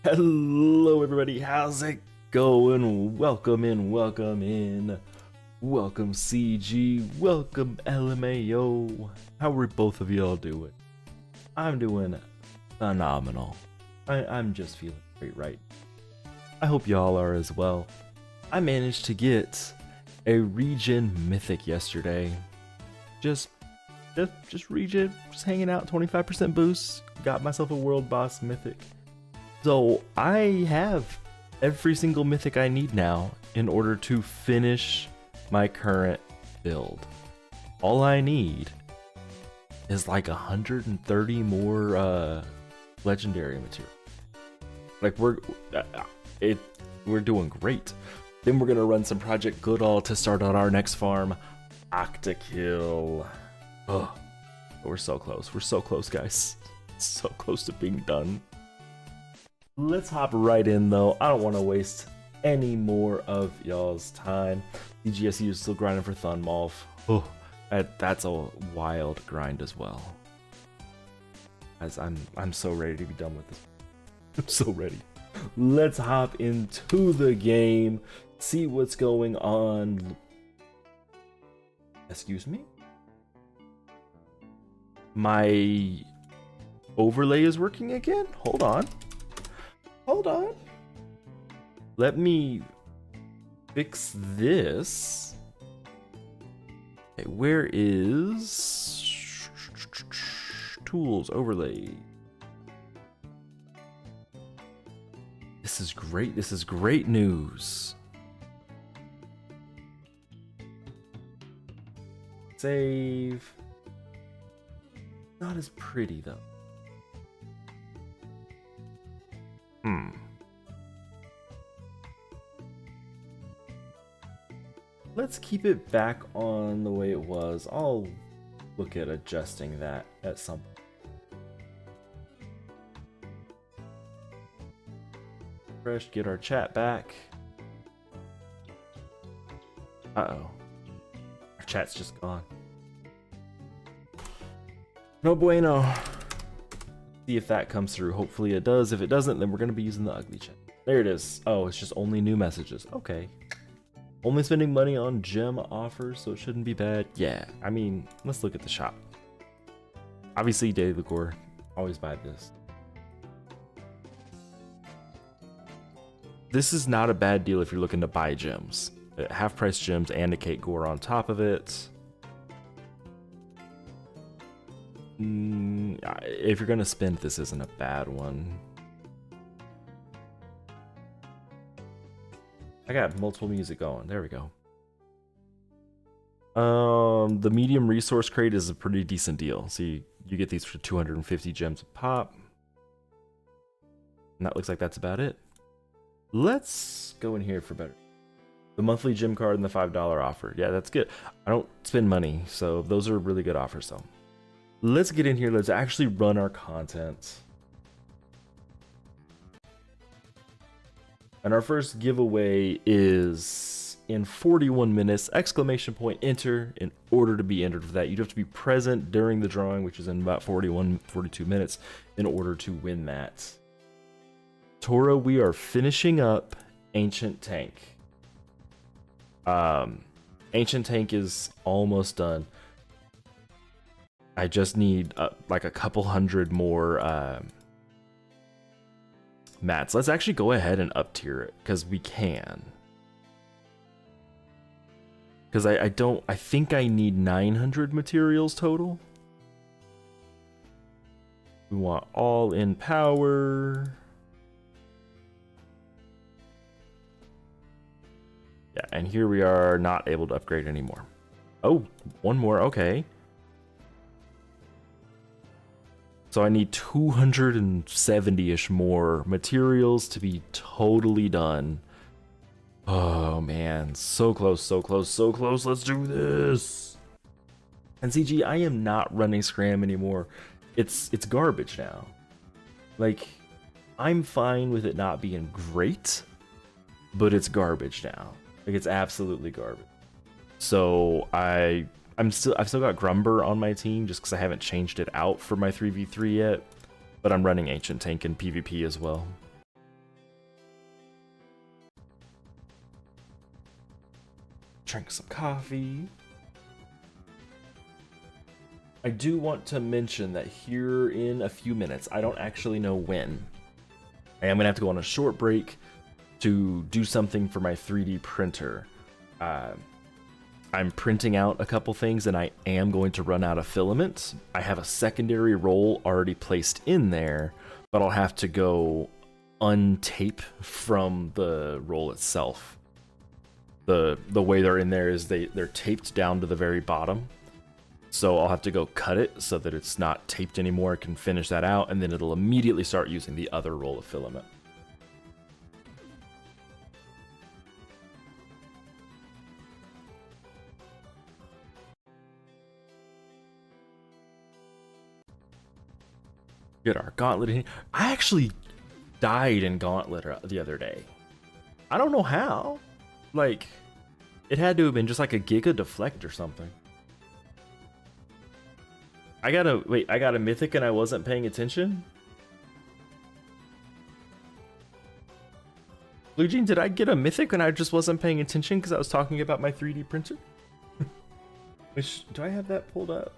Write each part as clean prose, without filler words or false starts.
Hello everybody, how's it going? Welcome in, welcome in. Welcome CG, welcome LMAO. How are both of y'all doing? I'm doing phenomenal. I'm just feeling great right. I hope y'all are as well. I managed to get a region mythic yesterday. Just region, just hanging out, 25% boost. Got myself a world boss mythic. So I have every single mythic I need now in order to finish my current build. All I need is like 130 more legendary material. Like we're doing great. Then we're gonna run some Project Goodall to start on our next farm, Octakill. Oh, we're so close. We're so close, guys. So close to being done. Let's hop right in though. I don't want to waste any more of y'all's time. DGSU is still grinding for Thunmolf. Oh, that's a wild grind as well. As I'm so ready to be done with this. I'm so ready. Let's hop into the game. See what's going on. Excuse me? My overlay is working again? Hold on. Hold on. Let me fix this. Okay, where is tools, overlay? This is great. This is great news. Save. Not as pretty though. Let's keep it back on the way it was. I'll look at adjusting that at some point. Fresh, get our chat back. Uh-oh. Our chat's just gone. No bueno. See if that comes through. Hopefully it does. If it doesn't, then we're going to be using the ugly chat. There it is. Oh, it's just only new messages. Okay. Only spending money on gem offers, so it shouldn't be bad. Yeah, I mean, let's look at the shop. Obviously, Daily Gore. Always buy this. This is not a bad deal if you're looking to buy gems. Half-price gems and a Kate Gore on top of it. If you're gonna spend, this isn't a bad one. I got multiple music going. There we go. The medium resource crate is a pretty decent deal. See, you get these for 250 gems a pop. And that looks like that's about it. Let's go in here for better. The monthly gem card and the $5 offer. Yeah, that's good. I don't spend money, so those are really good offers though. Let's get in here. Let's actually run our content. And our first giveaway is in 41 minutes, exclamation point, enter. In order to be entered for that, you'd have to be present during the drawing, which is in about 42 minutes, in order to win that. Toro, we are finishing up Ancient Tank. Ancient Tank is almost done. I just need like a couple hundred more mats. Let's actually go ahead and up tier it because we can. Because I think I need 900 materials total. We want all in power. Yeah, and here we are not able to upgrade anymore. Oh, one more, okay. So I need 270-ish more materials to be totally done. Oh man, so close, so close, so close. Let's do this. And CG, I am not running Scram anymore. It's garbage now. Like, I'm fine with it not being great, but it's garbage now. Like, it's absolutely garbage. So I've still got Grumber on my team just because I haven't changed it out for my 3v3 yet, but I'm running Ancient Tank in PvP as well. drink some coffee. I do want to mention that here in a few minutes, I don't actually know when, I am gonna have to go on a short break to do something for my 3D printer. I'm printing out a couple things and I am going to run out of filament. I have a secondary roll already placed in there, but I'll have to go untape from the roll itself. The way they're in there is they're taped down to the very bottom. So I'll have to go cut it so that it's not taped anymore. I can finish that out and then it'll immediately start using the other roll of filament. Get our gauntlet in here. I actually died in gauntlet the other day. I don't know how. Like, it had to have been just like a giga deflect or something. I got a mythic and I wasn't paying attention? Blue Jean, did I get a mythic and I just wasn't paying attention because I was talking about my 3D printer? Which, do I have that pulled up?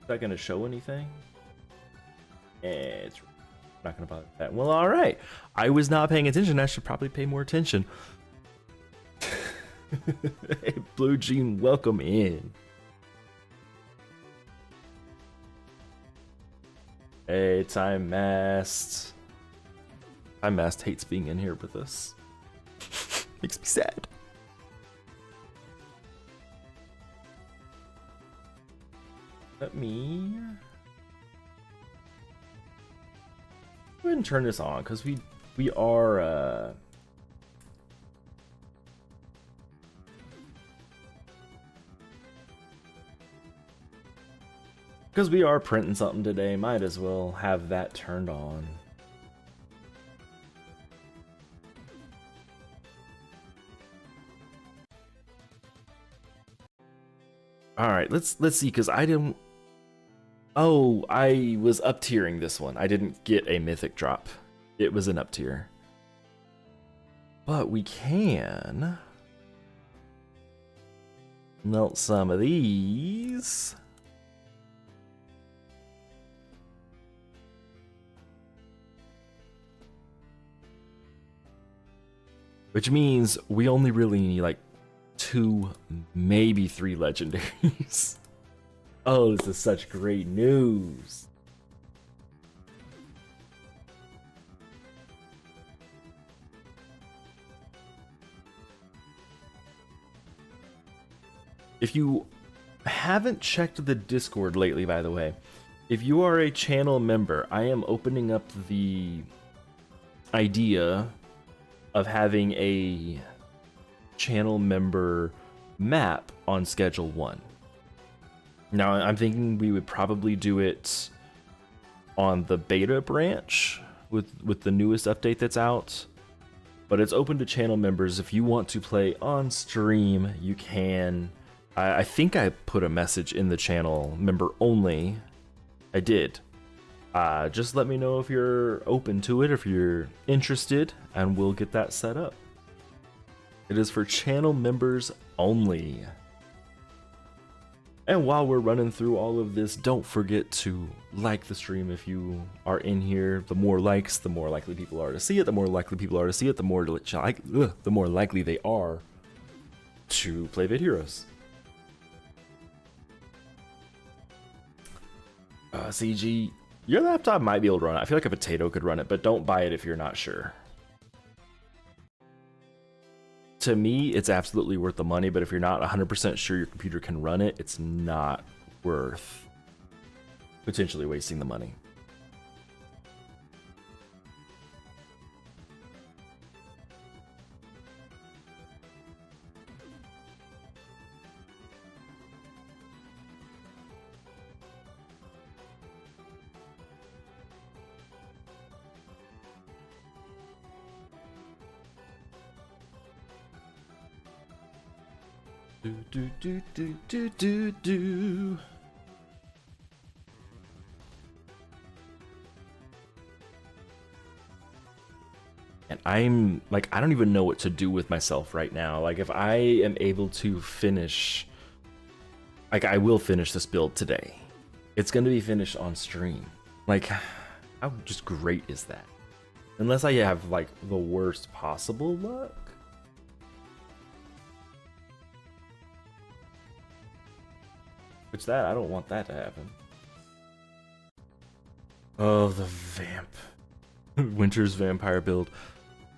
Is that gonna show anything? It's not gonna bother that. Well, all right. I was not paying attention. I should probably pay more attention. Hey, Blue Jean, welcome in. Hey, Time Mast. Time Mast hates being in here with us. Makes me sad. Let me go ahead and turn this on because we are because we are printing something today, might as well have that turned on. All right, let's see, because I didn't. Oh, I was up tiering this one. I didn't get a mythic drop. It was an up tier. But we can melt some of these. Which means we only really need like 2, maybe 3 legendaries. Oh, this is such great news. If you haven't checked the Discord lately, by the way, if you are a channel member, I am opening up the idea of having a channel member map on Schedule 1. Now, I'm thinking we would probably do it on the beta branch with the newest update that's out, but it's open to channel members. If you want to play on stream, you can. I think I put a message in the channel member only. I did. Just let me know if you're open to it, if you're interested, and we'll get that set up. It is for channel members only. And while we're running through all of this, don't forget to like the stream if you are in here. The more likes, the more likely people are to see it. The more likely people are to see it, the more likely they are to play Vid Heroes. CG, your laptop might be able to run it. I feel like a potato could run it, but don't buy it if you're not sure. To me, it's absolutely worth the money, but if you're not 100% sure your computer can run it, it's not worth potentially wasting the money. Do. And I'm like, I don't even know what to do with myself right now. Like, if I am able to finish, like, I will finish this build today. It's going to be finished on stream. Like, how just great is that? Unless I have, like, the worst possible luck. Which I don't want that to happen. Oh, the vamp. Winter's vampire build.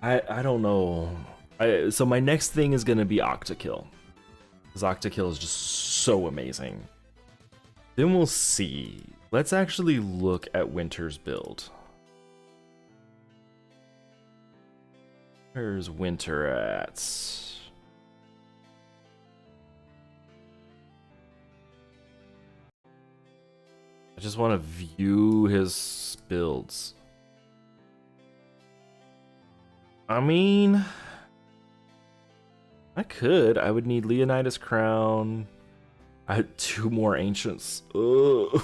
I don't know. So my next thing is gonna be Octakill. Because Octakill is just so amazing. Then we'll see. Let's actually look at Winter's build. Where's Winter at? I just want to view his builds. I mean, I could. I would need Leonidas Crown. I had 2 more Ancients. Ugh.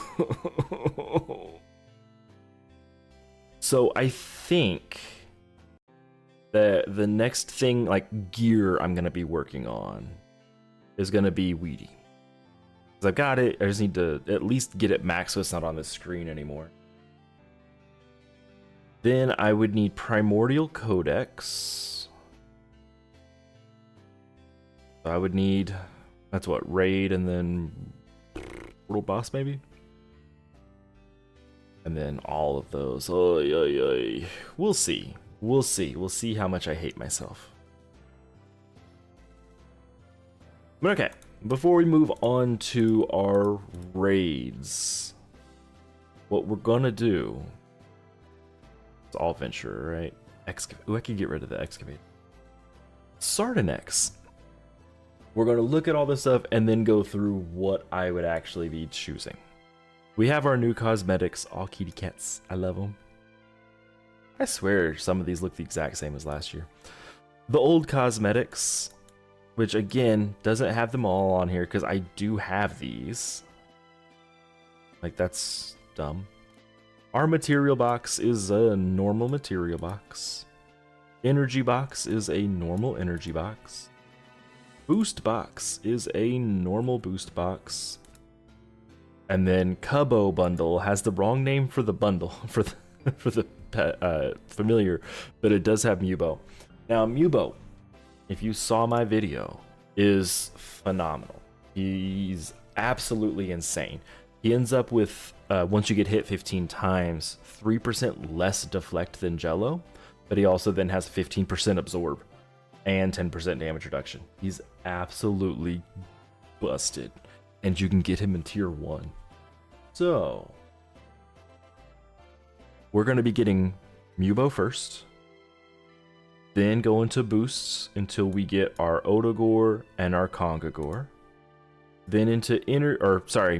So I think that the next thing, like gear, I'm gonna be working on is gonna be Weedy. Cause I've got it. I just need to at least get it maxed so it's not on the screen anymore. Then I would need Primordial Codex. I would need, that's what, Raid and then Portal Boss maybe? And then all of those. Oy, oy, oy. We'll see. We'll see. We'll see how much I hate myself. But okay, before we move on to our raids, what we're gonna do, it's all venture, right? Ooh, I could get rid of the excavator. Sardanex. We're gonna look at all this stuff and then go through what I would actually be choosing. We have our new cosmetics, all kitty cats. I love them. I swear some of these look the exact same as last year. The old cosmetics, which again, doesn't have them all on here because I do have these. Like, that's dumb. Our material box is a normal material box. Energy box is a normal energy box. Boost box is a normal boost box. And then Cubbo bundle has the wrong name for the bundle, for the pet, familiar, but it does have Mubo. Now, Mubo, if you saw my video, is phenomenal. He's absolutely insane. He ends up with, once you get hit 15 times, 3% less deflect than Jello, but he also then has 15% absorb and 10% damage reduction. He's absolutely busted, and you can get him in tier 1. So, we're going to be getting Mubo first, then go into boosts until we get our Odogore and our Kongagore. Then into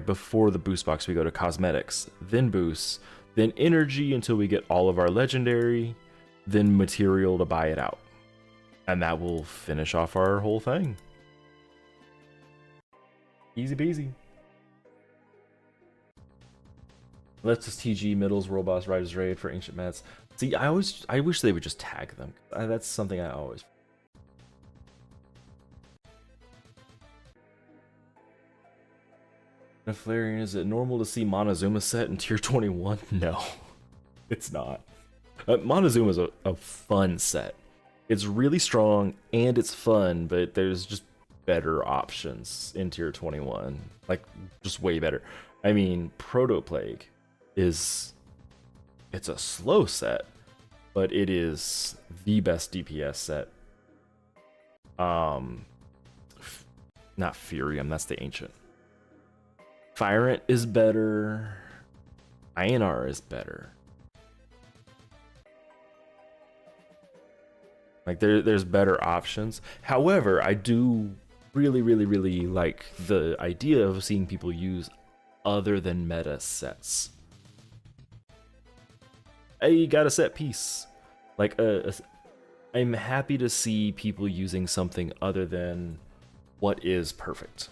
before the boost box, we go to cosmetics, then boosts, then energy until we get all of our legendary, then material to buy it out. And that will finish off our whole thing. Easy peasy. Let's just TG middles, world boss, riders raid for ancient mats. See, I wish they would just tag them. That's something I always. Flareon, is it normal to see Montezuma set in tier 21? No, it's not. Montezuma is a fun set. It's really strong and it's fun, but there's just better options in tier 21. Like, just way better. I mean, Protoplague it's a slow set, but it is the best DPS set. Not Furium, that's the ancient. Fyrant is better. Ionar is better. Like, there's better options. However, I do really like the idea of seeing people use other than meta sets. Hey, you got a set piece. Like, I'm happy to see people using something other than what is perfect.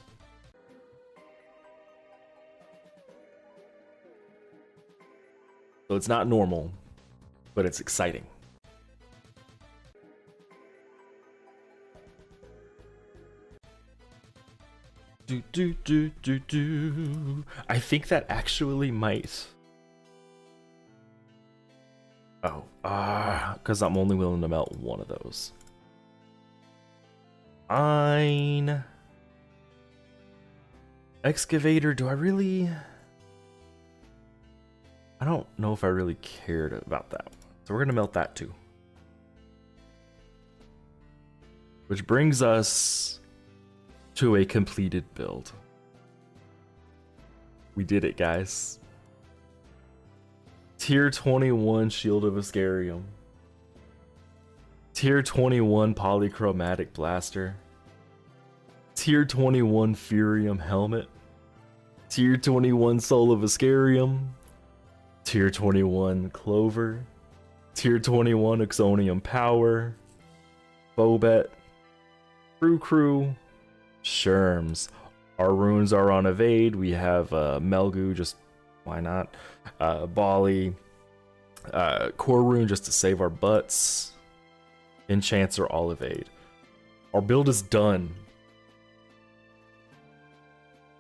So it's not normal, but it's exciting. I think that actually might. Oh, because I'm only willing to melt one of those. Fine. Excavator, do I really? I don't know if I really cared about that. So we're gonna melt that too. Which brings us to a completed build. We did it, guys. Tier 21 Shield of Ascarium. Tier 21 Polychromatic Blaster. Tier 21 Furium Helmet. Tier 21 Soul of Ascarium. Tier 21 Clover. Tier 21 Exonium Power. Bobet. Crew. Sherms. Our runes are on evade. We have Melgu, just why not? Bali. Core rune just to save our butts. Enchants are all evade. Our build is done.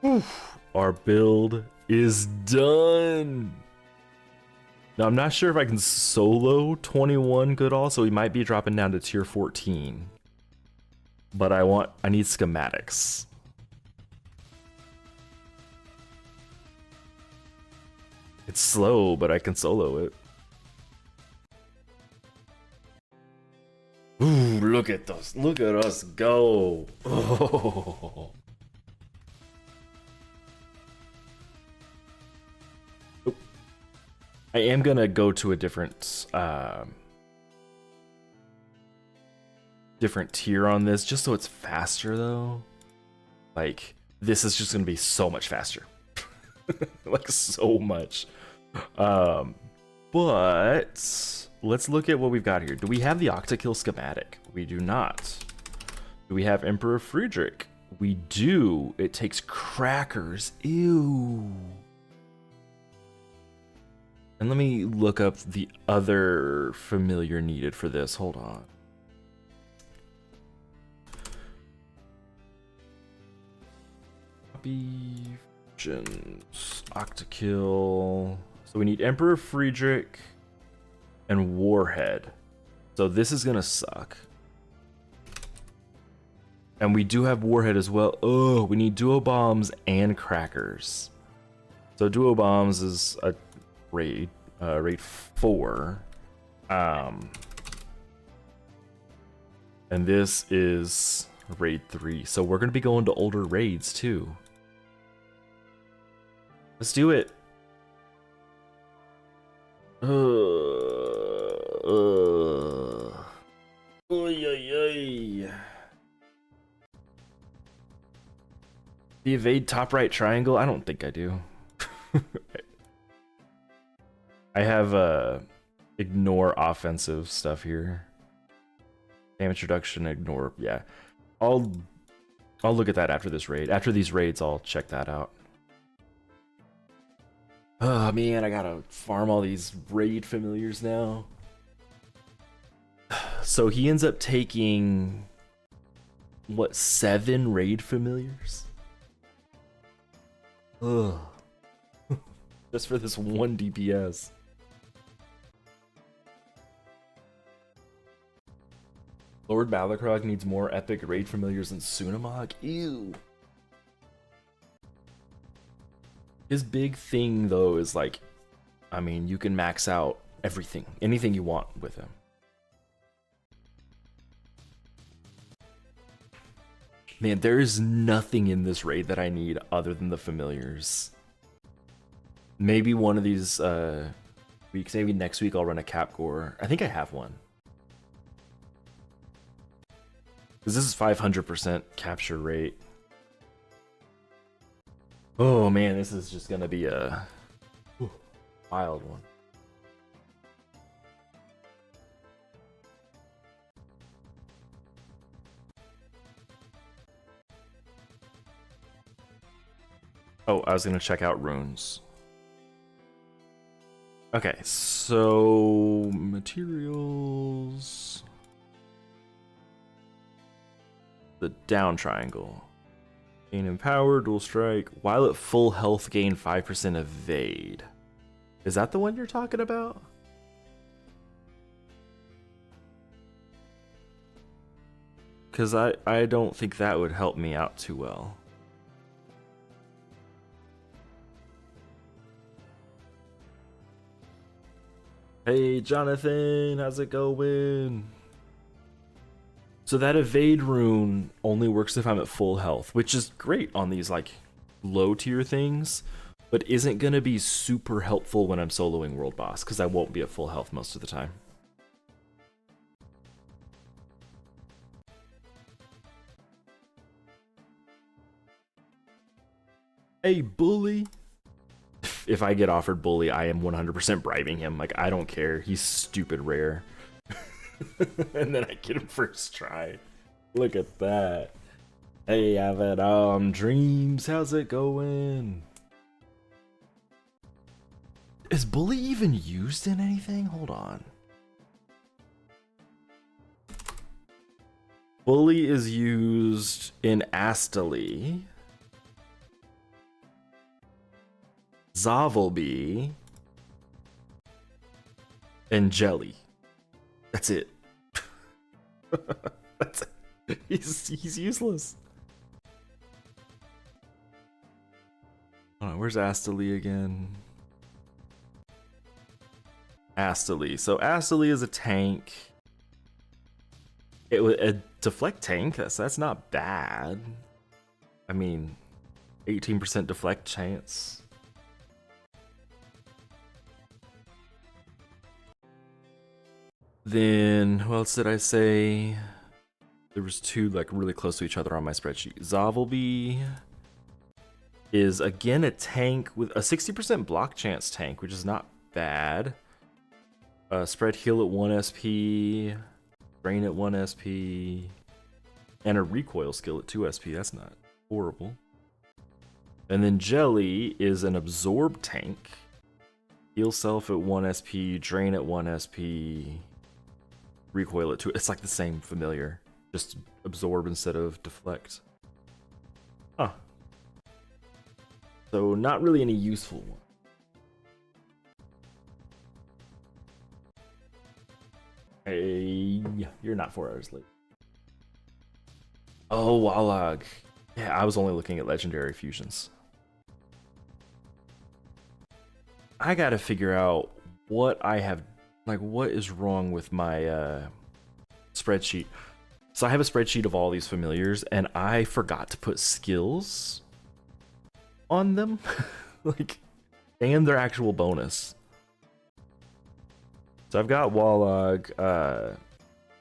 Oof. Our build is done. Now I'm not sure if I can solo 21 good all, so we might be dropping down to tier 14. But I need schematics. It's slow, but I can solo it. Ooh, look at us. Look at us go. Oh. I am gonna go to a different tier on this, just so it's faster though. Like, this is just gonna be so much faster. Like, so much. But let's look at what we've got here. Do we have the Octakill schematic? We do not. Do we have Emperor Friedrich? We do. It takes crackers. Ew. And let me look up the other familiar needed for this. Hold on. Copy. Octakill. So we need Emperor Friedrich and Warhead. So this is gonna suck. And we do have Warhead as well. Oh, we need duo bombs and crackers. So duo bombs is a raid 4. And this is raid 3. So we're gonna be going to older raids too. Let's do it. The evade top right triangle? I don't think I do. I have ignore offensive stuff here. Damage reduction, ignore, yeah. I'll look at that after this raid. After these raids, I'll check that out. Oh man, I gotta farm all these raid familiars now. So he ends up taking, what, 7 raid familiars? Ugh. Just for this one DPS. Lord Balacrog needs more epic raid familiars than Sunamog? Ew. His big thing, though, is like, I mean, you can max out everything, anything you want with him. Man, there is nothing in this raid that I need other than the familiars. Maybe one of these weeks, maybe next week I'll run a Capgore. I think I have one. Because this is 500% capture rate. Oh man, this is just gonna be a wild one. Oh, I was gonna check out runes. Okay, so materials. The down triangle. Gain Empower, Dual Strike. While at full health, gain 5% evade. Is that the one you're talking about? Because I don't think that would help me out too well. Hey, Jonathan, how's it going? So that evade rune only works if I'm at full health, which is great on these like low tier things, but isn't gonna be super helpful when I'm soloing world boss because I won't be at full health most of the time. Hey, bully. If I get offered bully, I am 100% bribing him. Like, I don't care. He's stupid rare. And then I get him first try. Look at that. Hey, Avid Dreams, how's it going? Is bully even used in anything? Hold on. Bully is used in Astali, Zovelby, and Jelly. That's it. That's it. He's useless. Hold on, where's Astali again? Astali. So Astali is a tank. It was a deflect tank. That's not bad. I mean, 18% deflect chance. Then, what else did I say? There was two like really close to each other on my spreadsheet. Zovelby is again a tank with a 60% block chance tank, which is not bad. Spread heal at 1 SP, drain at 1 SP, and a recoil skill at 2 SP. That's not horrible. And then Jelly is an absorb tank. Heal self at 1 SP, drain at 1 SP, recoil at 2. It's like the same familiar, just absorb instead of deflect. Huh. So not really any useful one. Hey, you're not 4 hours late. Oh, Walog. Yeah, I was only looking at legendary fusions. I gotta figure out what I have, like what is wrong with my spreadsheet. So I have a spreadsheet of all these familiars and I forgot to put skills on them. Like, and their actual bonus. So I've got Walog,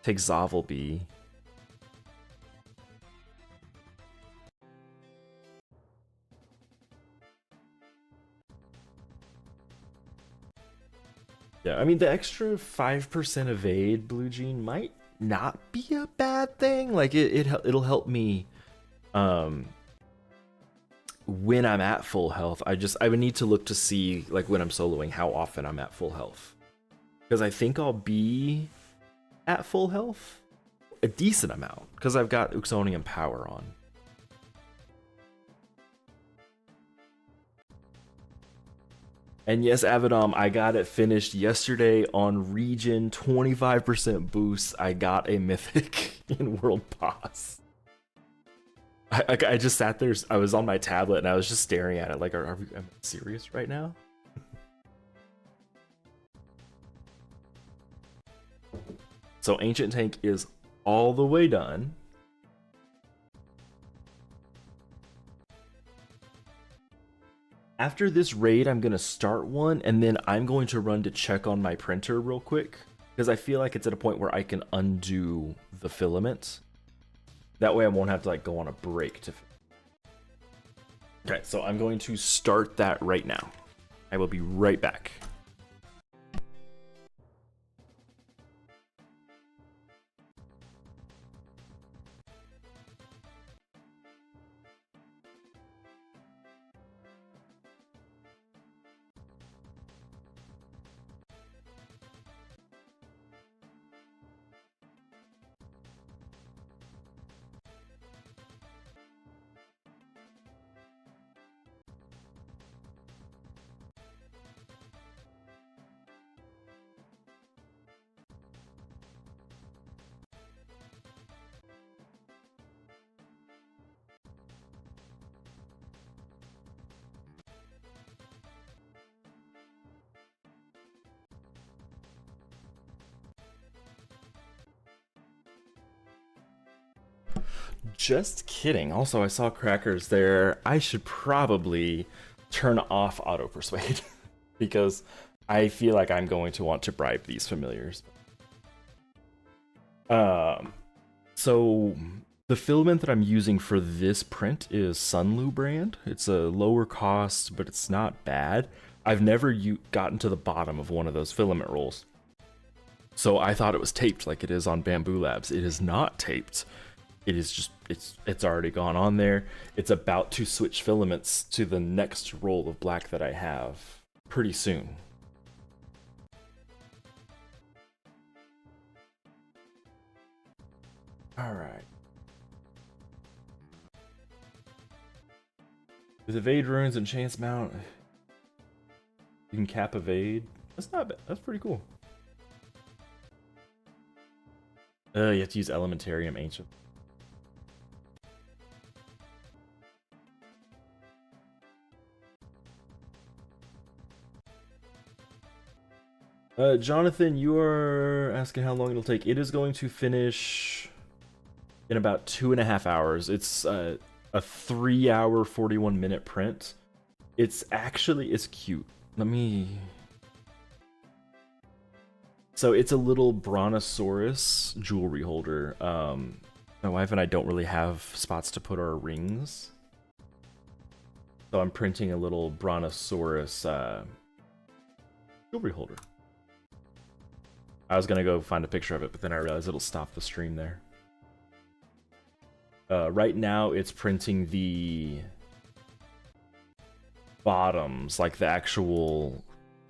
take Zovelby. Yeah, I mean, the extra 5% evade Blue Jean might not be a bad thing. Like, it'll help me when I'm at full health. I would need to look to see, like, when I'm soloing, how often I'm at full health. Because I think I'll be at full health a decent amount, because I've got Uxonium Power on. And yes, Avidom, I got it finished yesterday on Region 25% boost. I got a Mythic in World Boss. I just sat there, I was on my tablet and I was just staring at it like, am I serious right now? So Ancient Tank is all the way done. After this raid, I'm going to start one, and then I'm going to run to check on my printer real quick, because I feel like it's at a point where I can undo the filament. That way I won't have to like go on a break to... Okay, so I'm going to start that right now. I will be right back. Just kidding. Also, I saw crackers there. I should probably turn off auto persuade because I feel like I'm going to want to bribe these familiars. So the filament that I'm using for this print is Sunlu brand. It's a lower cost, but it's not bad. I've never gotten to the bottom of one of those filament rolls. So I thought it was taped like it is on Bamboo Labs. It is not taped. It is just, it's already gone on there. It's about to switch filaments to the next roll of black that I have pretty soon. All right. With evade runes and chance mount, you can cap evade. That's not bad. That's pretty cool. You have to use Elementarium Ancient. Jonathan, you are asking how long it'll take. It is going to finish in about 2.5 hours. It's a 3-hour, 41-minute print. It's cute. Let me... So it's a little brontosaurus jewelry holder. My wife and I don't really have spots to put our rings. So I'm printing a little brontosaurus jewelry holder. I was gonna go find a picture of it, but then I realized it'll stop the stream there. Right now it's printing the bottoms, like the actual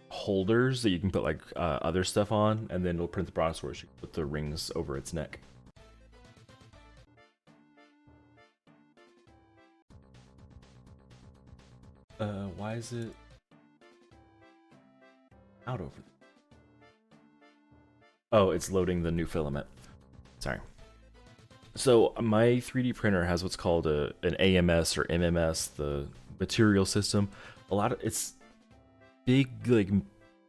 holders that you can put like other stuff on, and then it'll print the brontosaurus. You can put the rings over its neck. Why is it out over there? Oh, it's loading the new filament. Sorry. So my 3D printer has what's called an AMS or MMS, the material system. It's big, like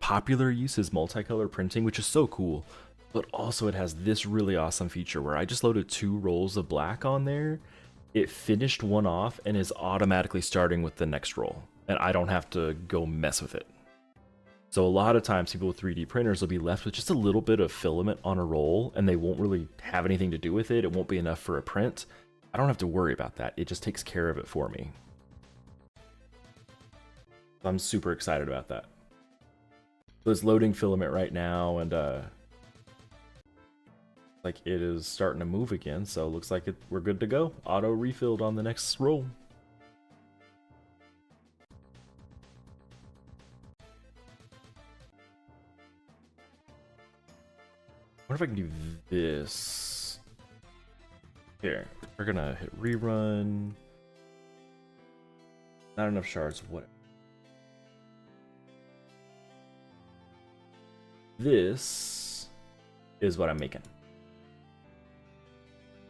popular use is multicolor printing, which is so cool. But also it has this really awesome feature where I just loaded 2 rolls of black on there. It finished one off and is automatically starting with the next roll, and I don't have to go mess with it. So a lot of times people with 3D printers will be left with just a little bit of filament on a roll and they won't really have anything to do with it. It won't be enough for a print. I don't have to worry about that. It just takes care of it for me. I'm super excited about that. So it's loading filament right now, and like it is starting to move again. So it looks like we're good to go. Auto refilled on the next roll. What if I can do this? Here, we're gonna hit rerun. Not enough shards, what? This is what I'm making.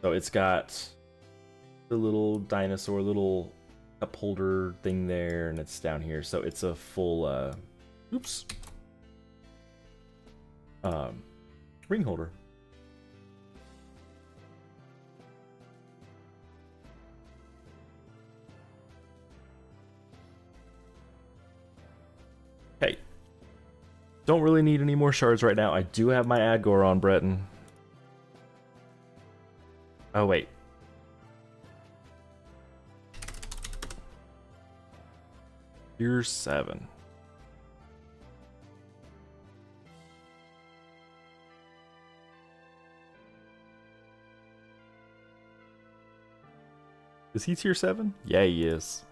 So it's got the little dinosaur, little cup holder thing there, and it's down here. So it's a full, oops. Ring holder. Hey, don't really need any more shards right now. I do have my Adgor on, Breton. Oh, wait. Here's 7. Is he tier 7? Yeah, he is.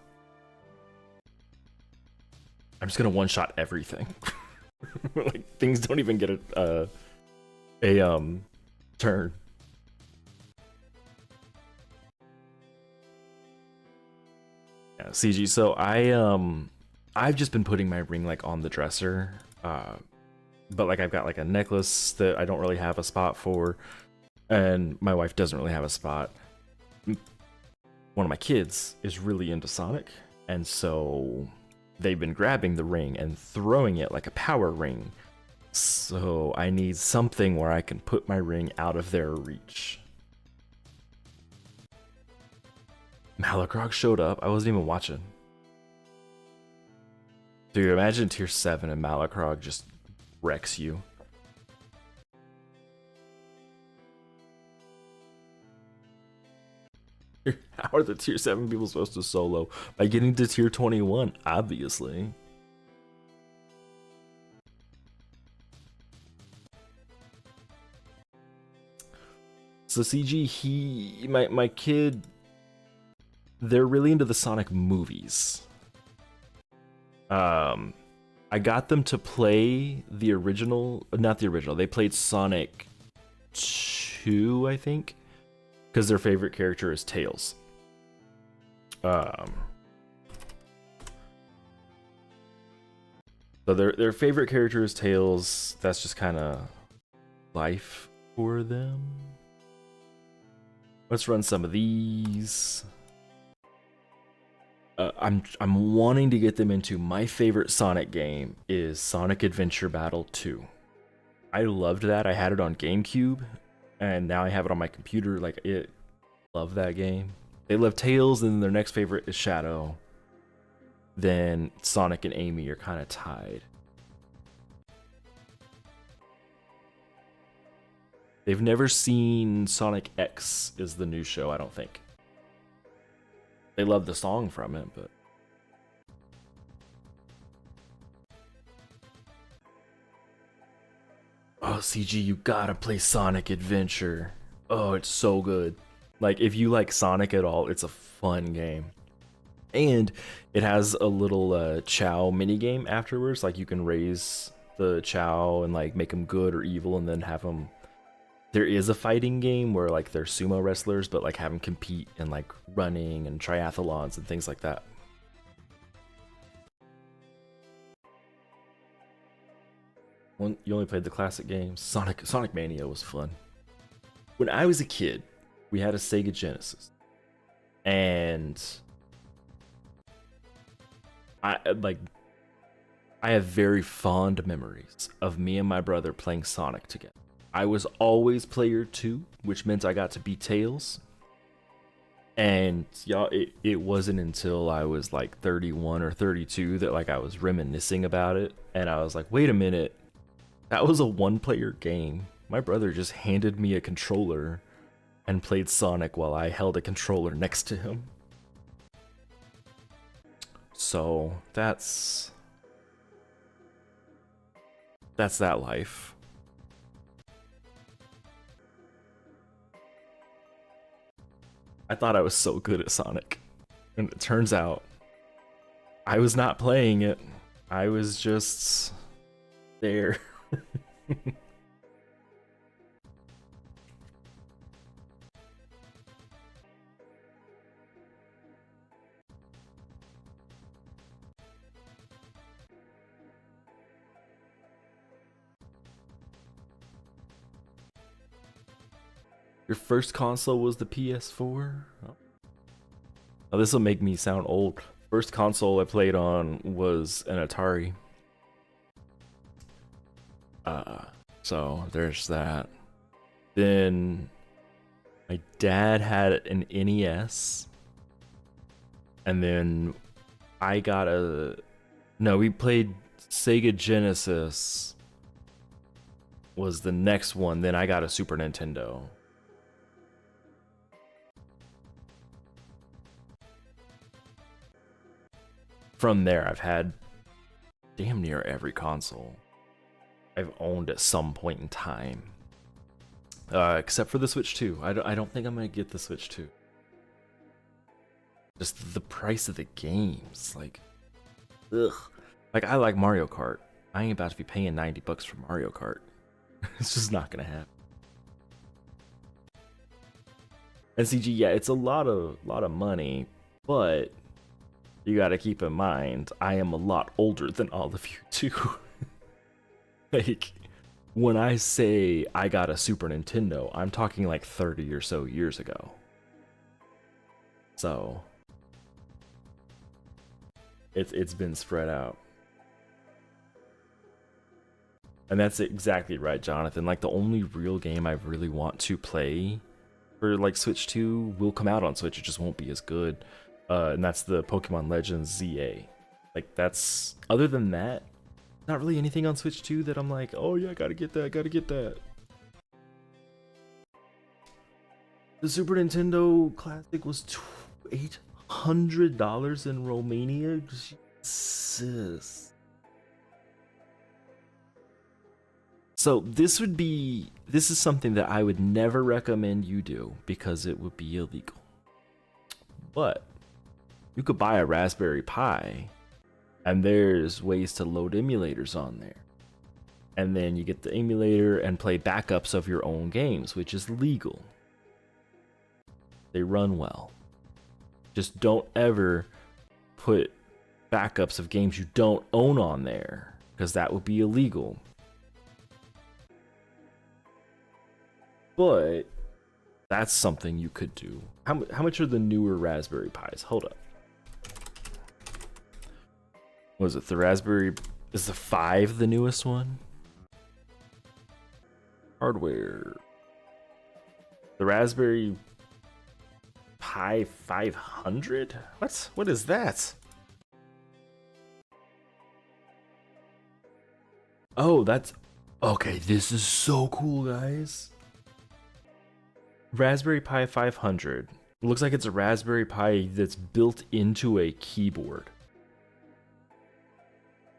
I'm just gonna one-shot everything. Like, things don't even get a turn. Yeah, CG. So I've just been putting my ring like on the dresser, but like I've got like a necklace that I don't really have a spot for, and my wife doesn't really have a spot. One of my kids is really into Sonic, and so they've been grabbing the ring and throwing it like a power ring. So I need something where I can put my ring out of their reach. Malacrog showed up. I wasn't even watching. Dude, imagine tier 7 and Malacrog just wrecks you. How are the tier 7 people supposed to solo? By getting to tier 21, obviously. So CG, my kid, they're really into the Sonic movies. I got them to play the original, not the original. They played Sonic 2, I think, because their favorite character is Tails. So their favorite character is Tails. That's just kind of life for them. Let's run some of these. I'm wanting to get them into my favorite Sonic game is Sonic Adventure Battle 2. I loved that. I had it on GameCube, and now I have it on my computer. Like, it, love that game. They love Tails, and their next favorite is Shadow. Then Sonic and Amy are kind of tied. They've never seen Sonic X is the new show, I don't think. They love the song from it, but... Oh, CG, you gotta play Sonic Adventure. Oh, it's so good. Like, if you like Sonic at all, it's a fun game. And it has a little Chow minigame afterwards. Like, you can raise the Chow and, like, make them good or evil and then have them... There is a fighting game where, like, they're sumo wrestlers, but, like, have them compete in, like, running and triathlons and things like that. Well, you only played the classic games. Sonic Mania was fun. When I was a kid, we had a Sega Genesis. And... I have very fond memories of me and my brother playing Sonic together. I was always player 2, which meant I got to beat Tails. And y'all, it wasn't until I was like 31 or 32 that like I was reminiscing about it, and I was like, wait a minute, that was a one-player game. My brother just handed me a controller and played Sonic while I held a controller next to him. So that's that life. I thought I was so good at Sonic, and it turns out I was not playing it. I was just there. Your first console was the PS4? Oh, this will make me sound old. First console I played on was an Atari. So there's that. Then my dad had an NES. And then I got a... No, we played Sega Genesis was the next one. Then I got a Super Nintendo. From there, I've had damn near every console I've owned at some point in time. Except for the Switch 2. I don't think I'm going to get the Switch 2. Just the price of the games. Like, ugh. Like, I like Mario Kart. I ain't about to be paying $90 for Mario Kart. It's just not going to happen. And CG, yeah, it's a lot of money, but... You gotta keep in mind, I am a lot older than all of you too. Like, when I say I got a Super Nintendo, I'm talking like 30 or so years ago. So, it's been spread out. And that's exactly right, Jonathan. Like, the only real game I really want to play for like Switch 2 will come out on Switch. It just won't be as good. And that's the Pokemon Legends ZA. Like that's, other than that, not really anything on Switch 2 that I'm like, oh yeah, gotta get that, gotta get that. The Super Nintendo Classic was $800 in Romania. Jesus. So this is something that I would never recommend you do because it would be illegal. But you could buy a Raspberry Pi and there's ways to load emulators on there. And then you get the emulator and play backups of your own games, which is legal. They run well. Just don't ever put backups of games you don't own on there, because that would be illegal. But that's something you could do. How much are the newer Raspberry Pis? Hold up. Was it the Raspberry? Is the 5 the newest one? Hardware. The Raspberry Pi 500? What is that? Oh, that's okay. This is so cool, guys. Raspberry Pi 500. Looks like it's a Raspberry Pi that's built into a keyboard.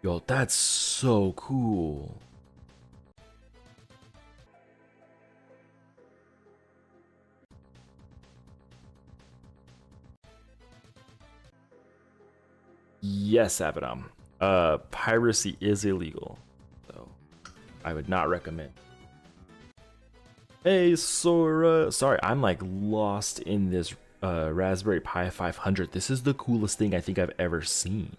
Yo, that's so cool. Yes, Abaddon. Piracy is illegal, so I would not recommend. Hey, Sora. Sorry, I'm like lost in this Raspberry Pi 500. This is the coolest thing I think I've ever seen.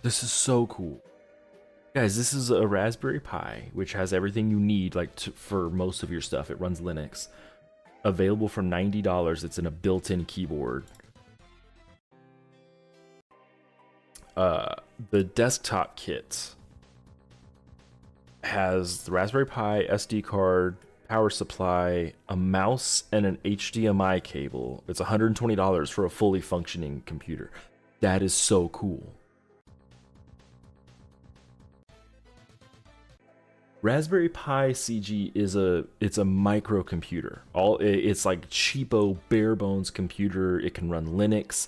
This is so cool. Guys, this is a Raspberry Pi, which has everything you need like for most of your stuff. It runs Linux. Available for $90. It's in a built-in keyboard. The desktop kit has the Raspberry Pi, SD card, power supply, a mouse, and an HDMI cable. It's $120 for a fully functioning computer. That is so cool. Raspberry Pi CG is a microcomputer. It's like cheapo bare bones computer. It can run Linux.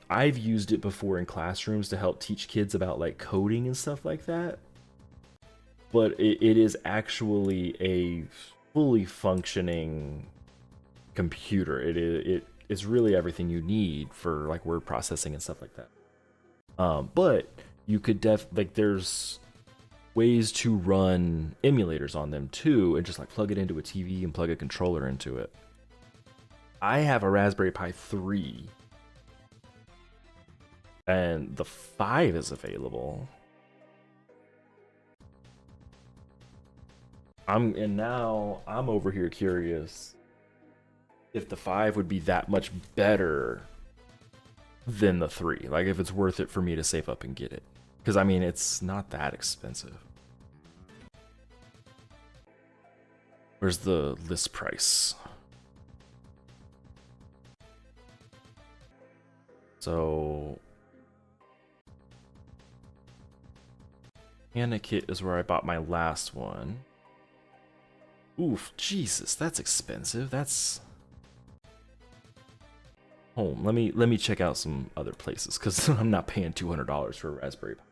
I've used it before in classrooms to help teach kids about like coding and stuff like that. But it is actually a fully functioning computer. It is really everything you need for like word processing and stuff like that. But you could there's ways to run emulators on them too, and just like plug it into a TV and plug a controller into it. I have a Raspberry Pi 3 and the 5 is available. Now I'm over here curious if the 5 would be that much better than the 3. Like if it's worth it for me to save up and get it. Because I mean, it's not that expensive. Where's the list price? So Hannah Kit is where I bought my last one. Oof, Jesus, that's expensive. That's home. Let me check out some other places because I'm not paying $200 for a Raspberry Pi.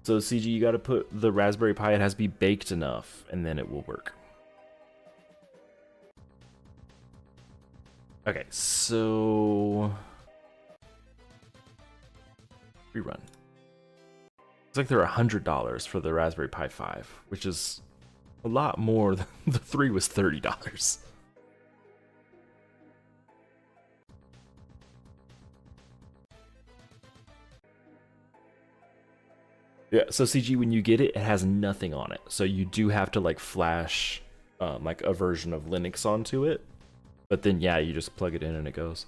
So CG, you got to put the Raspberry Pi, it has to be baked enough, and then it will work. Okay, so rerun. It's like they're $100 for the Raspberry Pi 5, which is a lot more than the 3 was $30. Yeah, so CG, when you get it, it has nothing on it. So you do have to like flash like a version of Linux onto it. But then yeah, you just plug it in and it goes.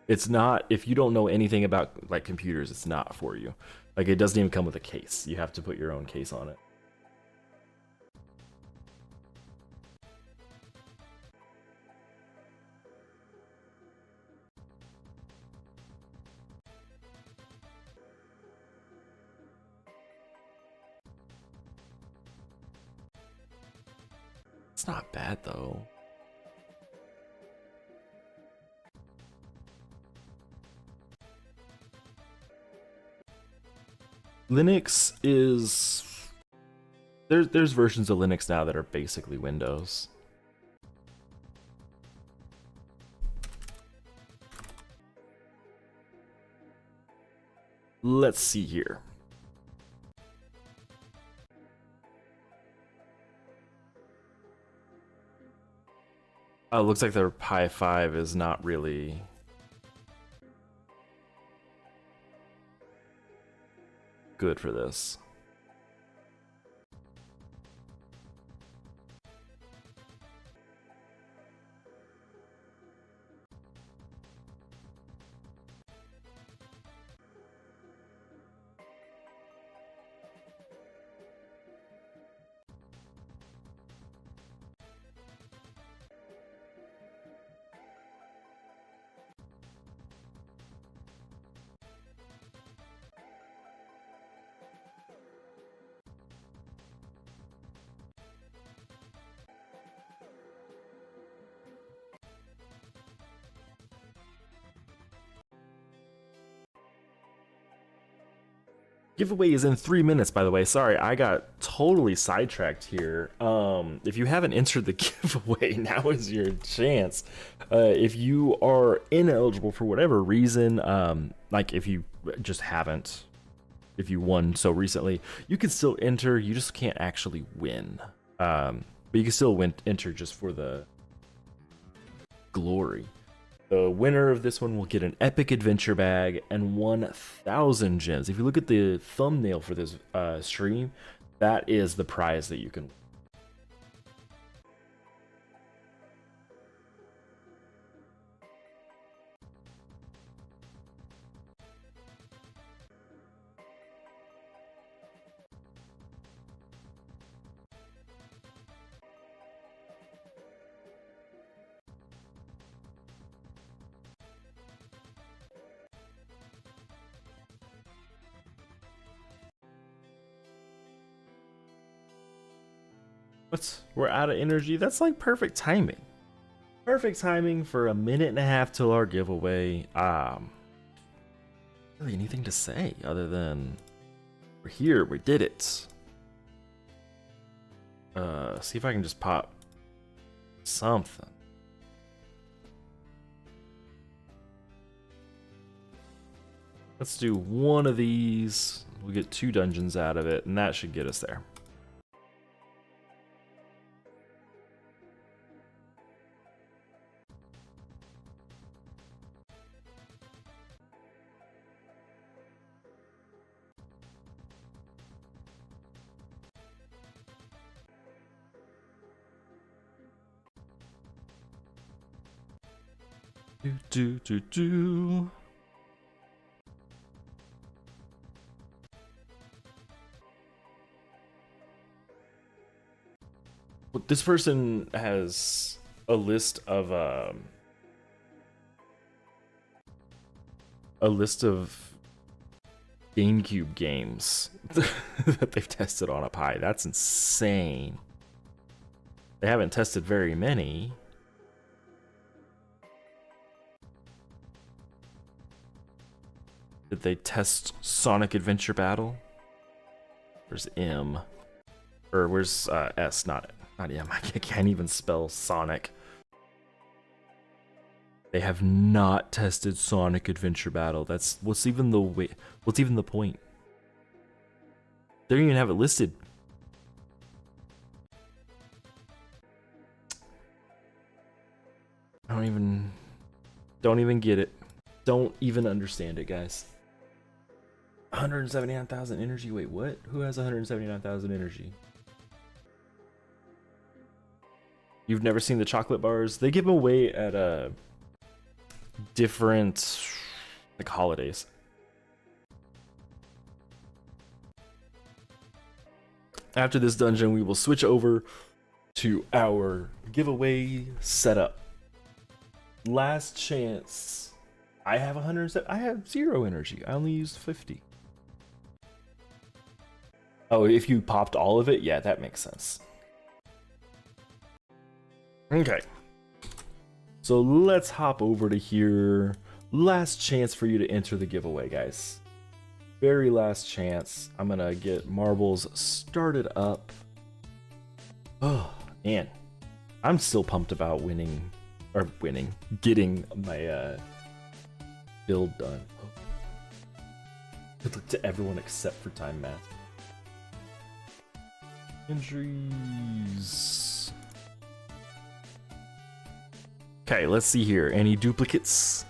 It's not, if you don't know anything about like computers, it's not for you. Like it doesn't even come with a case. You have to put your own case on it. It's not bad though. Linux is there's versions of Linux now that are basically Windows. Let's see here. Oh, it looks like their Pi 5 is not really good for this. Giveaway is in 3 minutes, by the way. Sorry, I got totally sidetracked here. If you haven't entered the giveaway, now is your chance. If you are ineligible for whatever reason, like if you just haven't, if you won so recently, you can still enter. You just can't actually win. But you can still enter just for the glory. The winner of this one will get an epic adventure bag and 1,000 gems. If you look at the thumbnail for this stream, that is the prize that you can win. We're out of energy. That's like perfect timing. Perfect timing for a minute and a half till our giveaway. Really anything to say other than we're here, we did it. See if I can just pop something. Let's do one of these. We'll get 2 dungeons out of it, and that should get us there. Do. Well, this person has a list of GameCube games that they've tested on a Pi. That's insane. They haven't tested very many. Did they test Sonic Adventure Battle? Where's M? Or where's S? Not M. I can't even spell Sonic. They have not tested Sonic Adventure Battle. That's what's even the point? They don't even have it listed. I don't even get it. Don't even understand it, guys. 179,000 energy. Wait, what? Who has 179,000 energy? You've never seen the chocolate bars? They give them away at different like holidays. After this dungeon, we will switch over to our giveaway setup. Last chance. I have 107. I have 0 energy. I only used 50. Oh, if you popped all of it, yeah, that makes sense. Okay. So let's hop over to here. Last chance for you to enter the giveaway, guys. Very last chance. I'm gonna get marbles started up. Oh, man. I'm still pumped about getting my build done. Good luck to everyone except for Time Math. Injuries. Okay, let's see here. Any duplicates?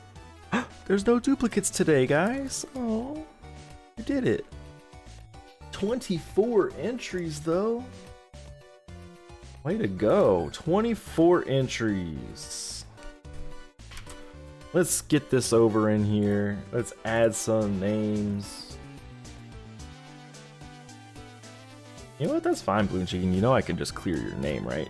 There's no duplicates today, guys. Oh, you did it. 24 entries, though. Way to go. 24 entries. Let's get this over in here. Let's add some names. You know what? That's fine, Blue Chicken. You know I can just clear your name, right?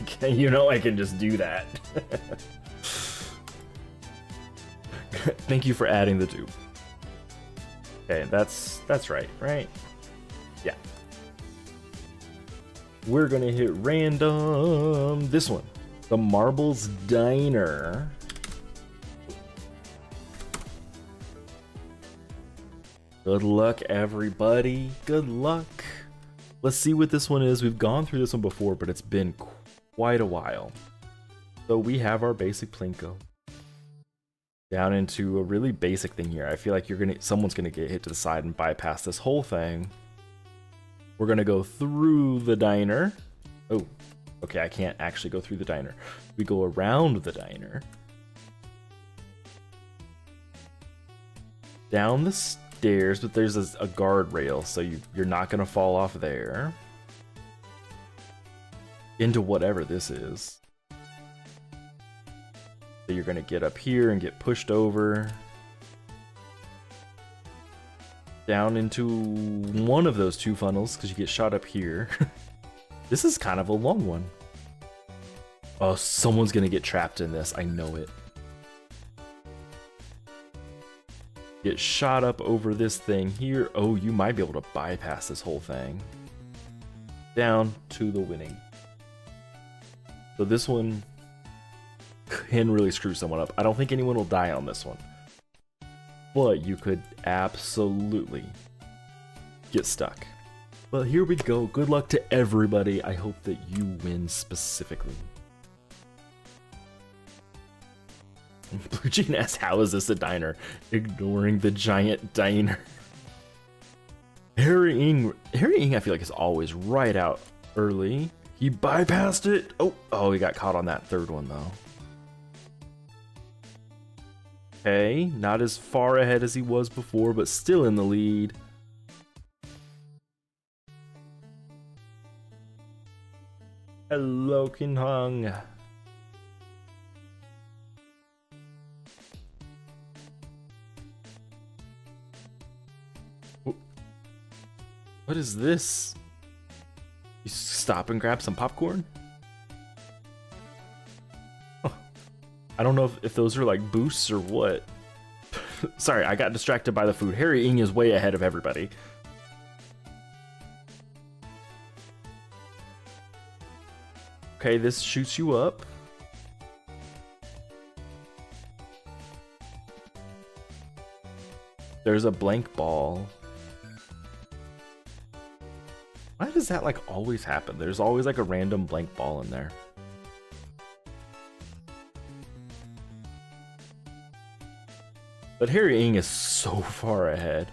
Okay, you know I can just do that. Thank you for adding the dupe. Okay, that's right, right? Yeah. We're gonna hit random. This one, the Marbles Diner. Good luck, everybody. Good luck. Let's see what this one is. We've gone through this one before, but it's been quite a while. So we have our basic Plinko. Down into a really basic thing here. I feel like someone's gonna get hit to the side and bypass this whole thing. We're gonna go through the diner. Oh, okay, I can't actually go through the diner. We go around the diner. Down the stairs, but there's a guardrail, so you're not gonna fall off there. Into whatever this is. So you're gonna get up here and get pushed over. Down into one of those 2 funnels, because you get shot up here. This is kind of a long one. Oh, someone's gonna get trapped in this, I know it. Get shot up over this thing here. Oh, you might be able to bypass this whole thing. Down to the winning. So this one can really screw someone up. I don't think anyone will die on this one. But you could absolutely get stuck. Well, here we go. Good luck to everybody. I hope that you win specifically. Blue Jean asks, how is this a diner? Ignoring the giant diner. Harry Ing, I feel like is always right out early. He bypassed it. Oh, he got caught on that 3rd one though. Okay, not as far ahead as he was before, but still in the lead. Hello, King Hong. What is this? You stop and grab some popcorn? Oh, I don't know if those are like boosts or what. Sorry, I got distracted by the food. Harry Ing is way ahead of everybody. Okay, this shoots you up. There's a blank ball. Why does that like always happen? There's always like a random blank ball in there. But Harry Ing is so far ahead.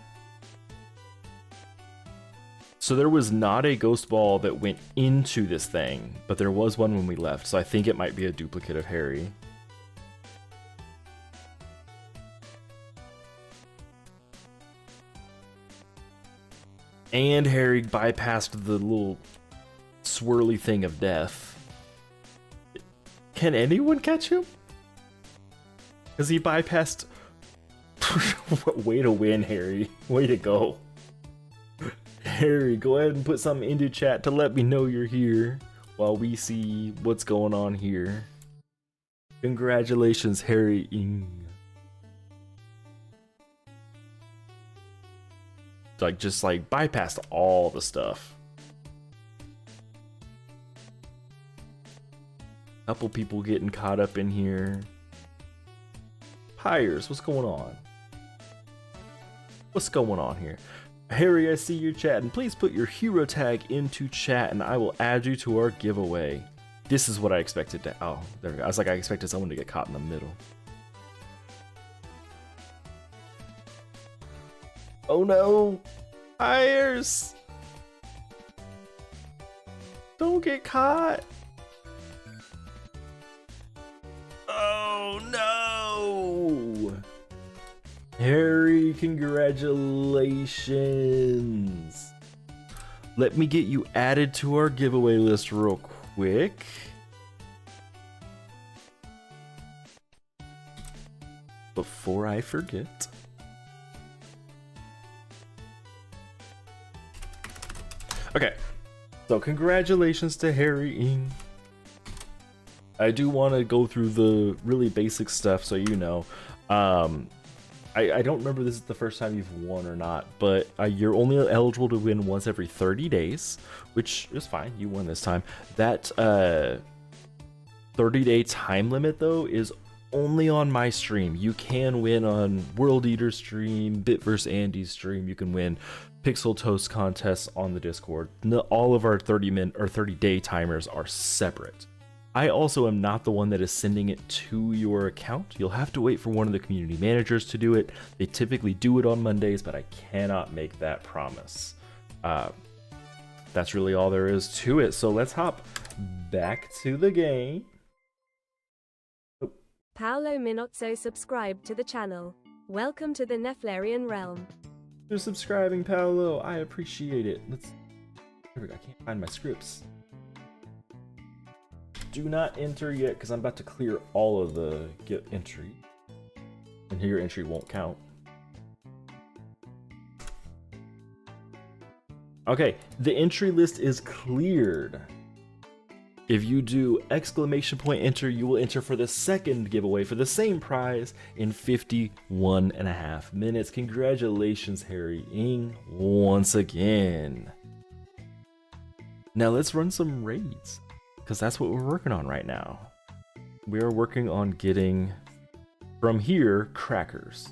So there was not a ghost ball that went into this thing, but there was one when we left, so I think it might be a duplicate of Harry. And Harry bypassed the little swirly thing of death. Can anyone catch him? Because he bypassed... Way to win, Harry. Way to go. Harry, go ahead and put something into chat to let me know you're here while we see what's going on here. Congratulations, Harry Ing. Like, just like bypassed all the stuff. Couple people getting caught up in here. Hires, what's going on? What's going on here? Harry, I see your chat, and please put your hero tag into chat and I will add you to our giveaway. This is what I expected to... Oh, there we go. I was like, I expected someone to get caught in the middle. Oh no! Hires! Don't get caught! Oh no! Harry, congratulations! Let me get you added to our giveaway list real quick. Before I forget. Okay, so congratulations to Harry Ing. I do want to go through the really basic stuff so you know. I don't remember this is the first time you've won or not, but you're only eligible to win once every 30 days, which is fine. You won this time. That 30-day time limit, though, is only on my stream. You can win on World Eater's stream, Bit vs. Andy's stream. You can win Pixel Toast contests on the Discord. All of our 30-day timers are separate. I also am not the one that is sending it to your account. You'll have to wait for one of the community managers to do it. They typically do it on Mondays, but I cannot make that promise. That's really all there is to it. So let's hop back to the game. Paolo Minozzo subscribed to the channel. Welcome to the Neflarian realm. You're subscribing, Paolo. I appreciate it. There we go. I can't find my scripts. Do not enter yet because I'm about to clear all of the get entry. And here your entry won't count. Okay, the entry list is cleared. If you do exclamation point enter, you will enter for the second giveaway for the same prize in 51.5 minutes. Congratulations, Harry Ing, once again. Now let's run some raids, because that's what we're working on right now. We are working on getting, from here, crackers.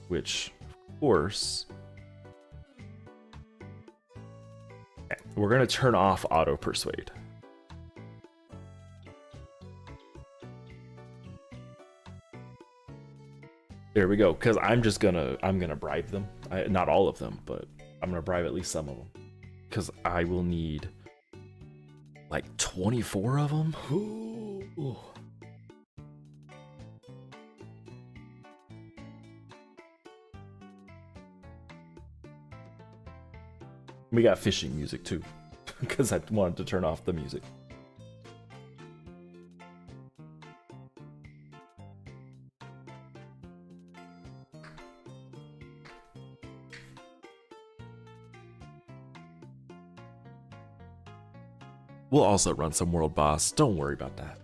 Which, of course... we're going to turn off auto persuade. There we go, because I'm gonna bribe them. Not all of them, but I'm gonna bribe at least some of them. Because I will need like 24 of them. Ooh. We got fishing music too, because I wanted to turn off the music. We'll also run some world boss. Don't worry about that.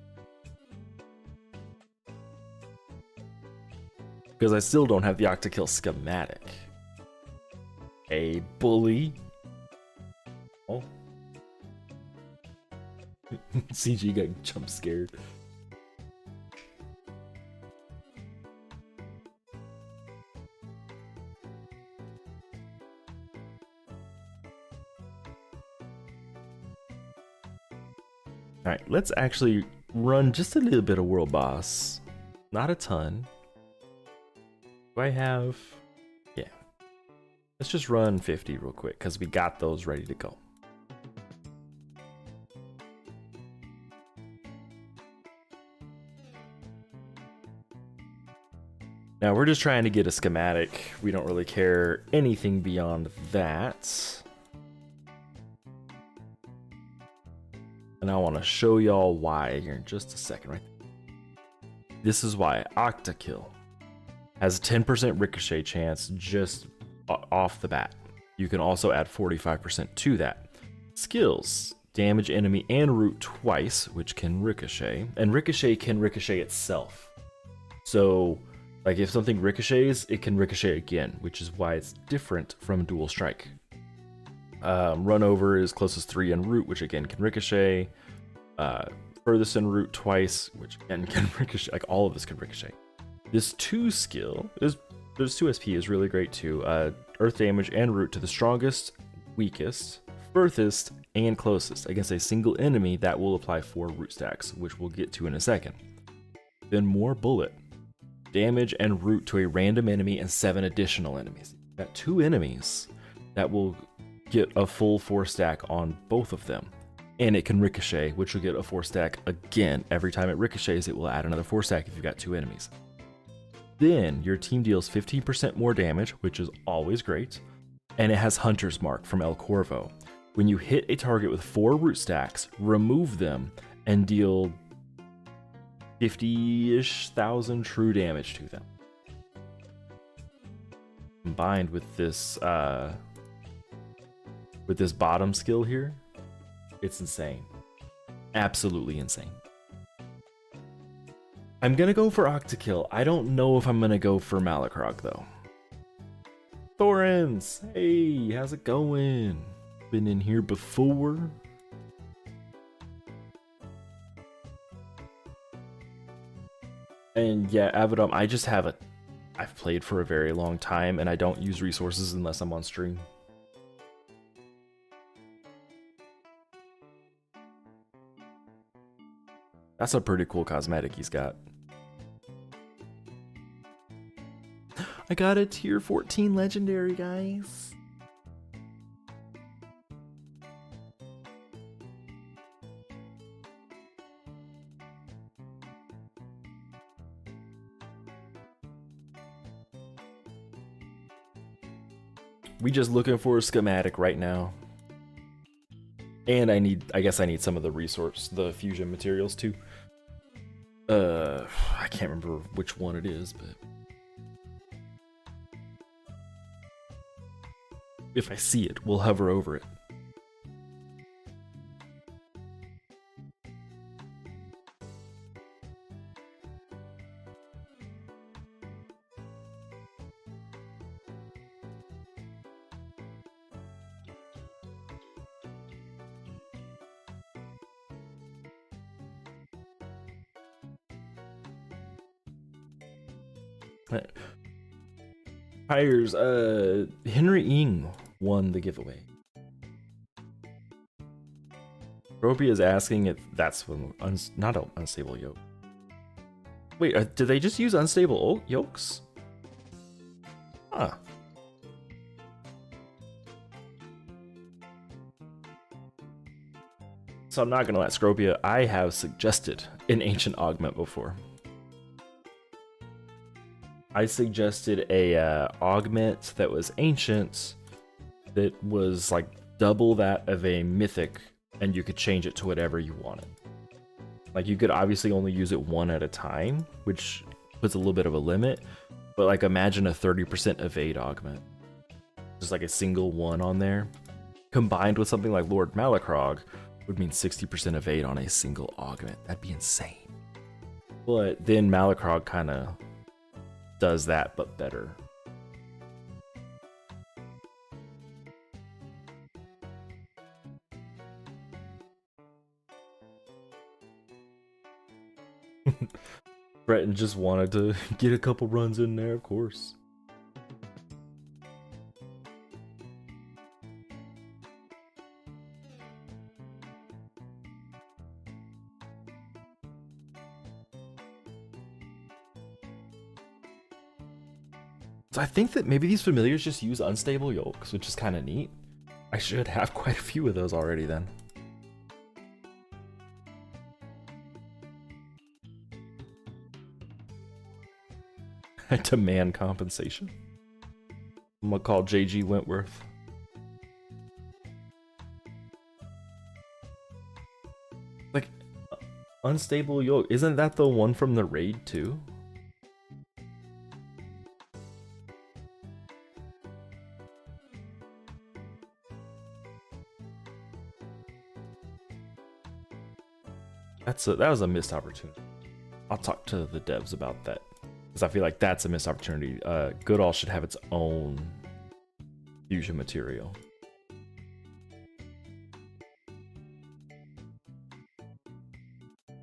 Because I still don't have the Octakill schematic. A bully. Oh. CG got jump scared. Alright, let's actually run just a little bit of world boss. Not a ton. Do I have... yeah. Let's just run 50 real quick, because we got those ready to go. Now we're just trying to get a schematic. We don't really care anything beyond that. And I want to show y'all why here in just a second, right? This is why Octakill has a 10% ricochet chance just off the bat. You can also add 45% to that. Skills, damage enemy and root twice, which can ricochet, and ricochet can ricochet itself. So like if something ricochets, it can ricochet again, which is why it's different from dual strike. Run over is closest 3 in root, which again can ricochet. Furthest in root twice, which again can ricochet. Like all of this can ricochet. This 2 skill is there's 2 SP is really great too. Earth damage and root to the strongest, weakest, furthest, and closest against a single enemy that will apply 4 root stacks, which we'll get to in a second. Then more bullet, damage and root to a random enemy and 7 additional enemies. You've got 2 enemies that will get a full 4 stack on both of them. And it can ricochet, which will get a 4 stack again. Every time it ricochets, it will add another 4 stack if you've got 2 enemies. Then your team deals 15% more damage, which is always great. And it has Hunter's Mark from El Corvo. When you hit a target with 4 root stacks, remove them and deal 50-ish thousand true damage to them. Combined with this bottom skill here, it's insane. Absolutely insane. I'm gonna go for Octakill. I don't know if I'm gonna go for Malacrog though. Thorens, hey, how's it going? Been in here before. And yeah, Avidom, I've played for a very long time and I don't use resources unless I'm on stream. That's a pretty cool cosmetic he's got. I got a tier 14 legendary, guys. We just looking for a schematic right now. And I guess I need some of the fusion materials too. I can't remember which one it is, but if I see it, we'll hover over it. Hires, Henry Ing won the giveaway. Robia is asking if that's from not an unstable yoke. Wait, did they just use unstable yokes? Huh. So I'm not gonna let Scropia. I have suggested an ancient augment before. I suggested a augment that was ancient, that was like double that of a mythic, and you could change it to whatever you wanted. Like you could obviously only use it one at a time, which puts a little bit of a limit, but like imagine a 30% evade augment. Just like a single one on there, combined with something like Lord Malacrog, would mean 60% evade on a single augment. That'd be insane. But then Malacrog kind of does that, but better. Breton just wanted to get a couple runs in there, of course. So I think that maybe these familiars just use unstable yokes, which is kind of neat. I should have quite a few of those already then. Demand compensation. I'm gonna call JG Wentworth. Like, unstable yoke. Isn't that the one from the raid too? That was a missed opportunity. I'll talk to the devs about that, because I feel like that's a missed opportunity. Goodall should have its own fusion material.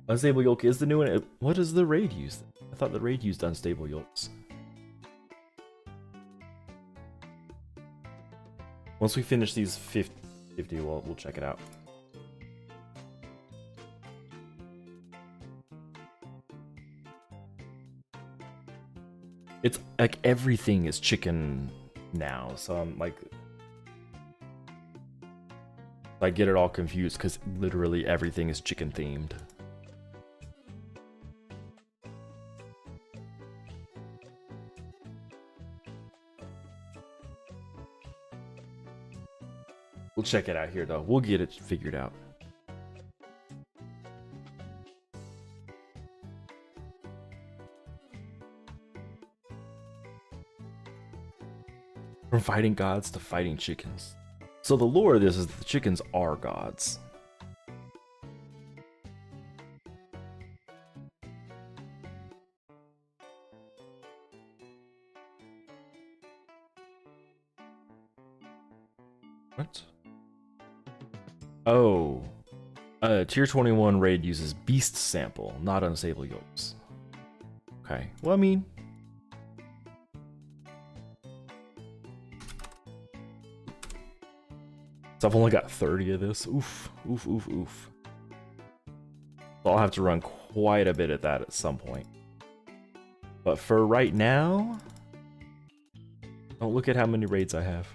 Unstable yoke is the new one. What does the raid use? I thought the raid used unstable yokes. Once we finish these 50, we'll check it out. It's like everything is chicken now, so I'm like, I get it all confused because literally everything is chicken themed. We'll check it out here though. We'll get it figured out. From fighting gods to fighting chickens. So the lore of this is that the chickens are gods. What? Oh. Tier 21 raid uses beast sample, not unstable yokes. Okay. Well, I mean, so I've only got 30 of this. Oof, oof, oof, oof. So I'll have to run quite a bit of that at some point. But for right now, oh, look at how many raids I have.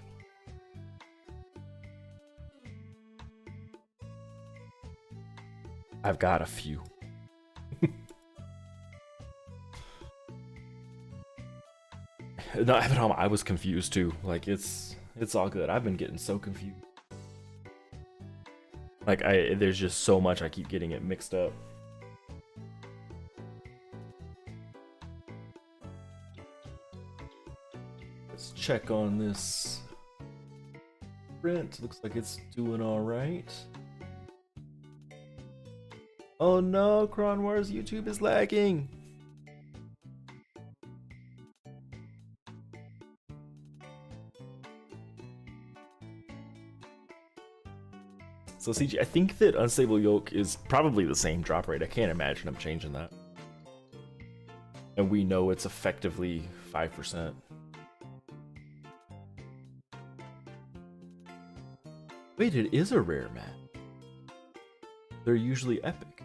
I've got a few. No, I was confused too. Like it's all good. I've been getting so confused. Like there's just so much, I keep getting it mixed up. Let's check on this print. Looks like it's doing all right. Oh no, Cron Wars YouTube is lagging. So CG, I think that unstable yoke is probably the same drop rate. I can't imagine them changing that. And we know it's effectively 5%. Wait, it is a rare map. They're usually epic.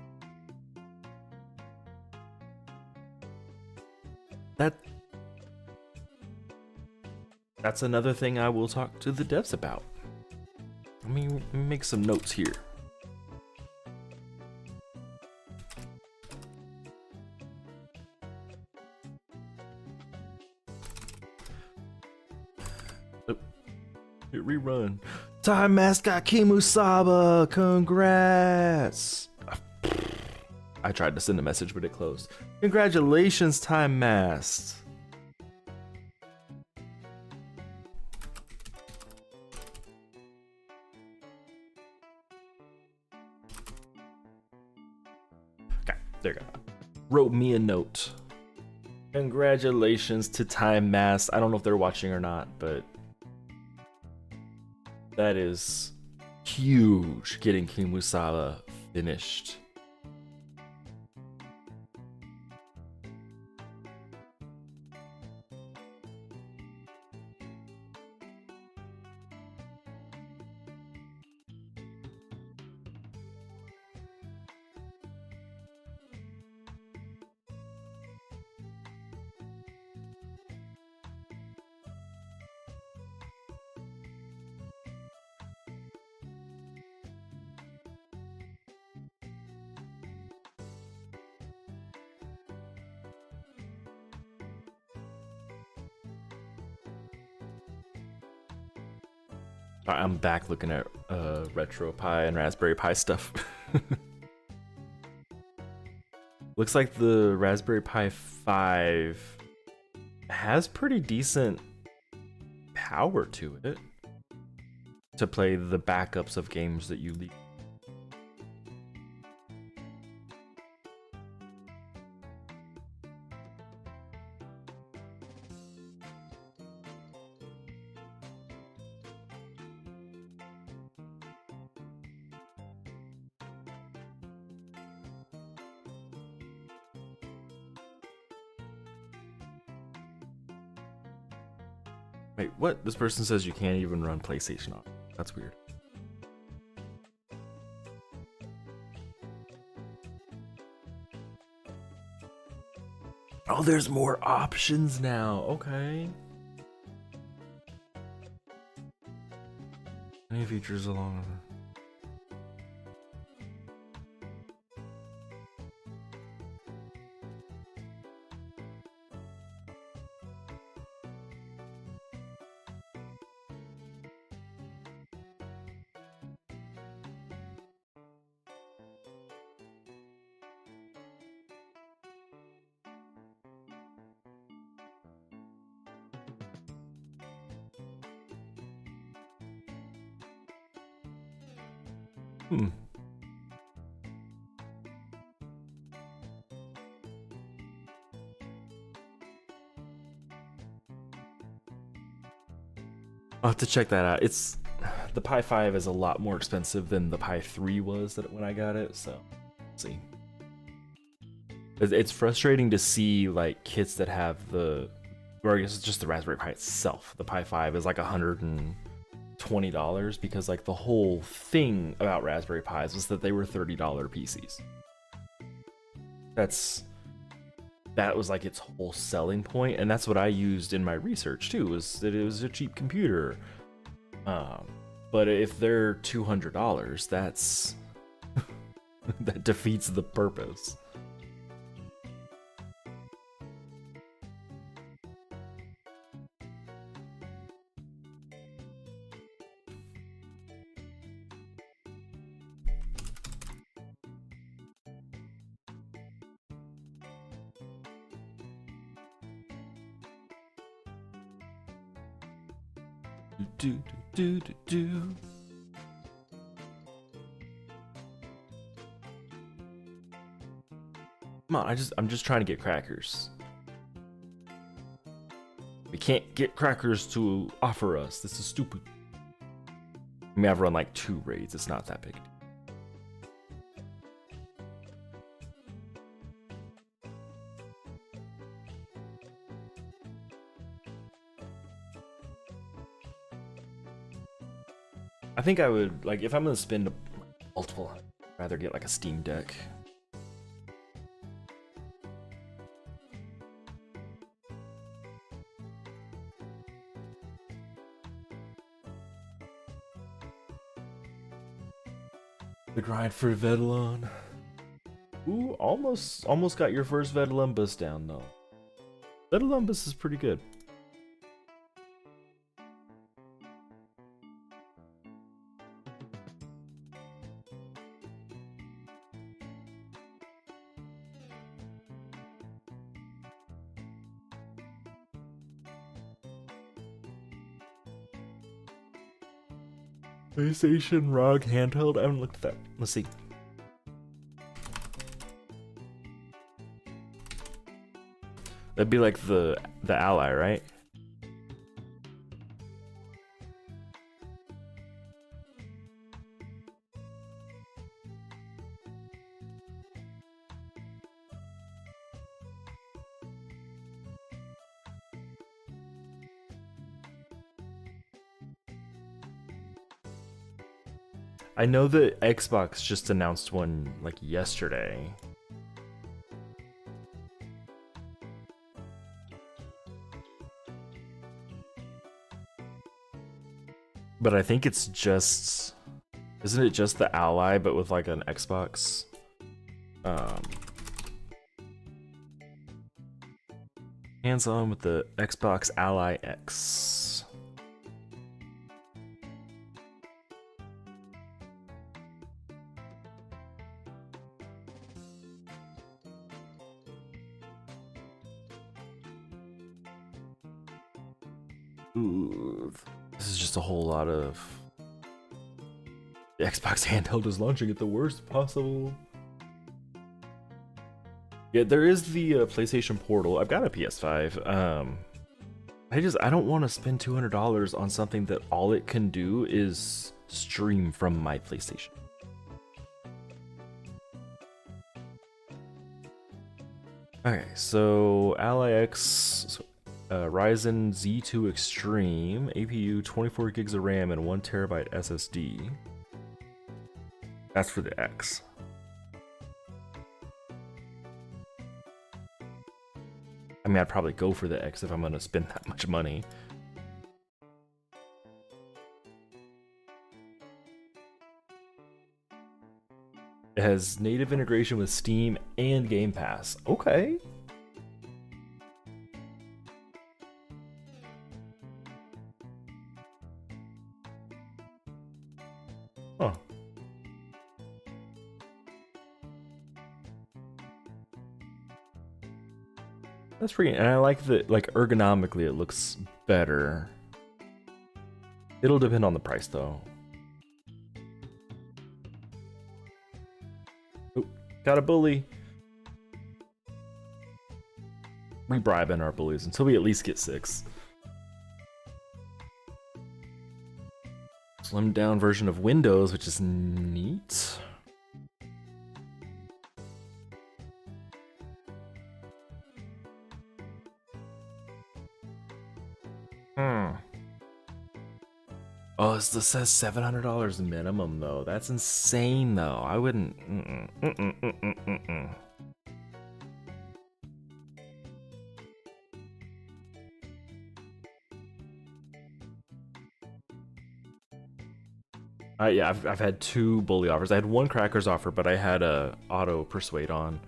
That's another thing I will talk to the devs about. Let me make some notes here. Oh, hit rerun. Time mascot Kimusaba, congrats! I tried to send a message, but it closed. Congratulations, Time Mast. Okay, there you go. Wrote me a note. Congratulations to Time Mast. I don't know if they're watching or not, but that is huge, getting Kimusaba finished. I'm back looking at Retro Pi and Raspberry Pi stuff. Looks like the Raspberry Pi 5 has pretty decent power to it to play the backups of games that you leave. Wait, what? This person says you can't even run PlayStation on. That's weird. Oh, there's more options now. Okay. Any features along Hmm. I'll have to check that out. It's the Pi 5 is a lot more expensive than the Pi 3 was when I got it, so let's see. It's frustrating to see like kits that have or I guess it's just the Raspberry Pi itself. The Pi 5 is like $120 because like the whole thing about Raspberry Pis was that they were $30 PCs. That was like its whole selling point, and that's what I used in my research too, was that it was a cheap computer. But if they're $200, that's that defeats the purpose. Do. Come on, I'm just trying to get crackers. We can't get crackers to offer us. This is stupid. I mean, I've run like 2 raids. It's not that big. I think I would, like, if I'm gonna spend multiple, I'd rather get like a Steam Deck. The grind for Vedalon. Ooh, almost got your first Vedolumbus down though. Vedolumbus is pretty good. PlayStation ROG handheld? I haven't looked at that. Let's see. That'd be like the Ally, right? I know that Xbox just announced one like yesterday. But I think it's just, isn't it just the Ally but with like an Xbox hands-on with the Xbox Ally X. Ooh, this is just a whole lot of... The Xbox handheld is launching at the worst possible. Yeah, there is the PlayStation Portal. I've got a PS5. I don't want to spend $200 on something that all it can do is stream from my PlayStation. Okay, so Ally X Ryzen Z2 Extreme, APU, 24 gigs of RAM, and 1 terabyte SSD. That's for the X. I mean, I'd probably go for the X if I'm going to spend that much money. It has native integration with Steam and Game Pass. Okay. Huh. That's pretty, and I like that, like, ergonomically it looks better. It'll depend on the price though. Oh, got a bully. We bribing our bullies until we at least get 6. Slimmed down version of Windows, which is neat. Oh, this says $700 minimum though. That's insane though. I wouldn't. Yeah, I've had 2 bully offers. I had 1 crackers offer, but I had a auto persuade on.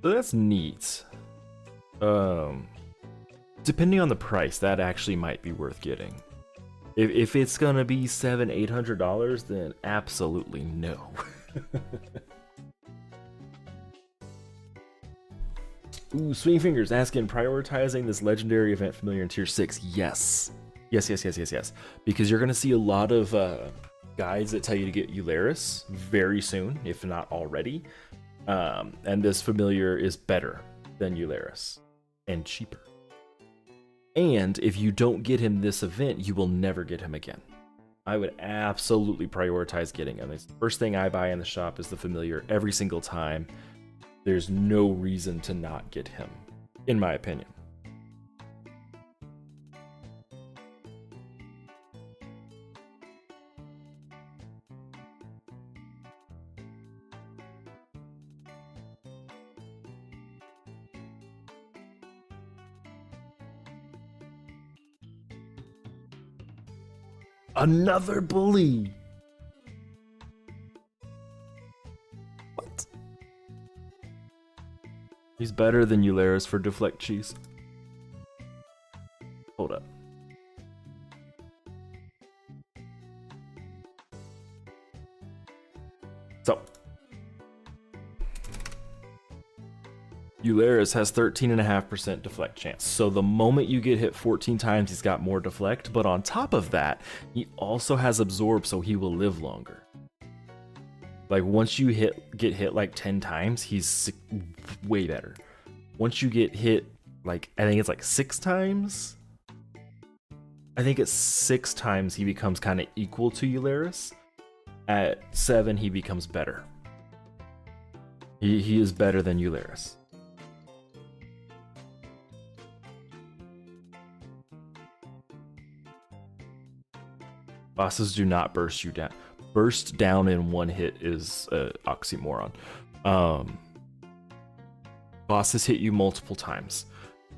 So that's neat. Depending on the price, that actually might be worth getting. If it's gonna be $700-800, then absolutely no. Ooh, Swing Fingers asking, prioritizing this legendary event familiar in tier 6. Yes. Yes. Because you're gonna see a lot of guides that tell you to get Eularis very soon, if not already. And this familiar is better than Eularis and cheaper. And if you don't get him this event, you will never get him again. I would absolutely prioritize getting him. It's the first thing I buy in the shop is the familiar every single time. There's no reason to not get him, in my opinion. Another bully. What? He's better than Eularis for deflect cheese. Hold up. So, Eularis has 13.5% deflect chance. So the moment you get hit 14 times, he's got more deflect. But on top of that, he also has absorb, so he will live longer. Like once you get hit like 10 times, he's way better. Once you get hit, like I think it's like 6 times. I think it's 6 times he becomes kind of equal to Eularis. At 7, he becomes better. He is better than Eularis. Bosses do not burst you down. Burst down in one hit is an oxymoron. Bosses hit you multiple times.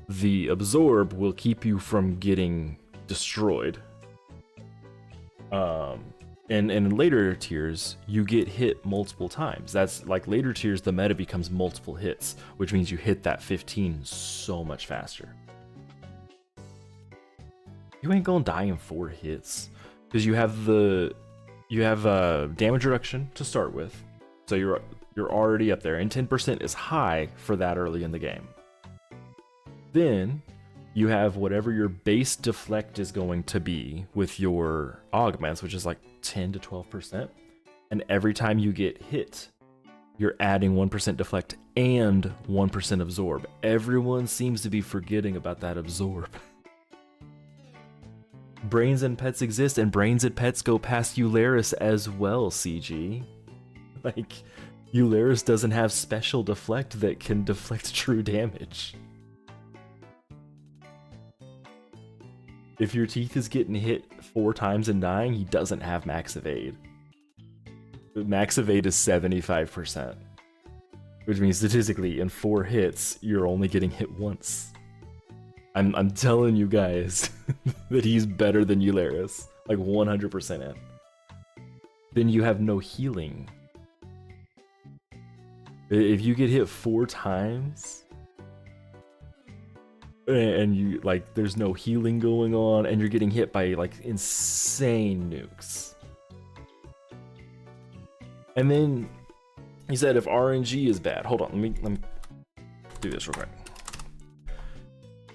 The absorb will keep you from getting destroyed. And in later tiers, you get hit multiple times. That's like later tiers, the meta becomes multiple hits, which means you hit that 15 so much faster. You ain't gonna die in 4 hits because you have damage reduction to start with, so you're already up there, and 10% is high for that early in the game. Then you have whatever your base deflect is going to be with your augments, which is like 10 to 12%. And every time you get hit, you're adding 1% deflect and 1% absorb. Everyone seems to be forgetting about that absorb. Brains and pets exist, and brains and pets go past Eularis as well, CG. Like, Eularis doesn't have special deflect that can deflect true damage. If your teeth is getting hit 4 times and dying, he doesn't have max evade. Max evade is 75%. Which means statistically, in 4 hits, you're only getting hit once. I'm telling you guys that he's better than Eularis. Like 100% in. Then you have no healing. If you get hit 4 times... and you like there's no healing going on, and you're getting hit by like insane nukes. And then he said if RNG is bad, hold on, let me do this real quick.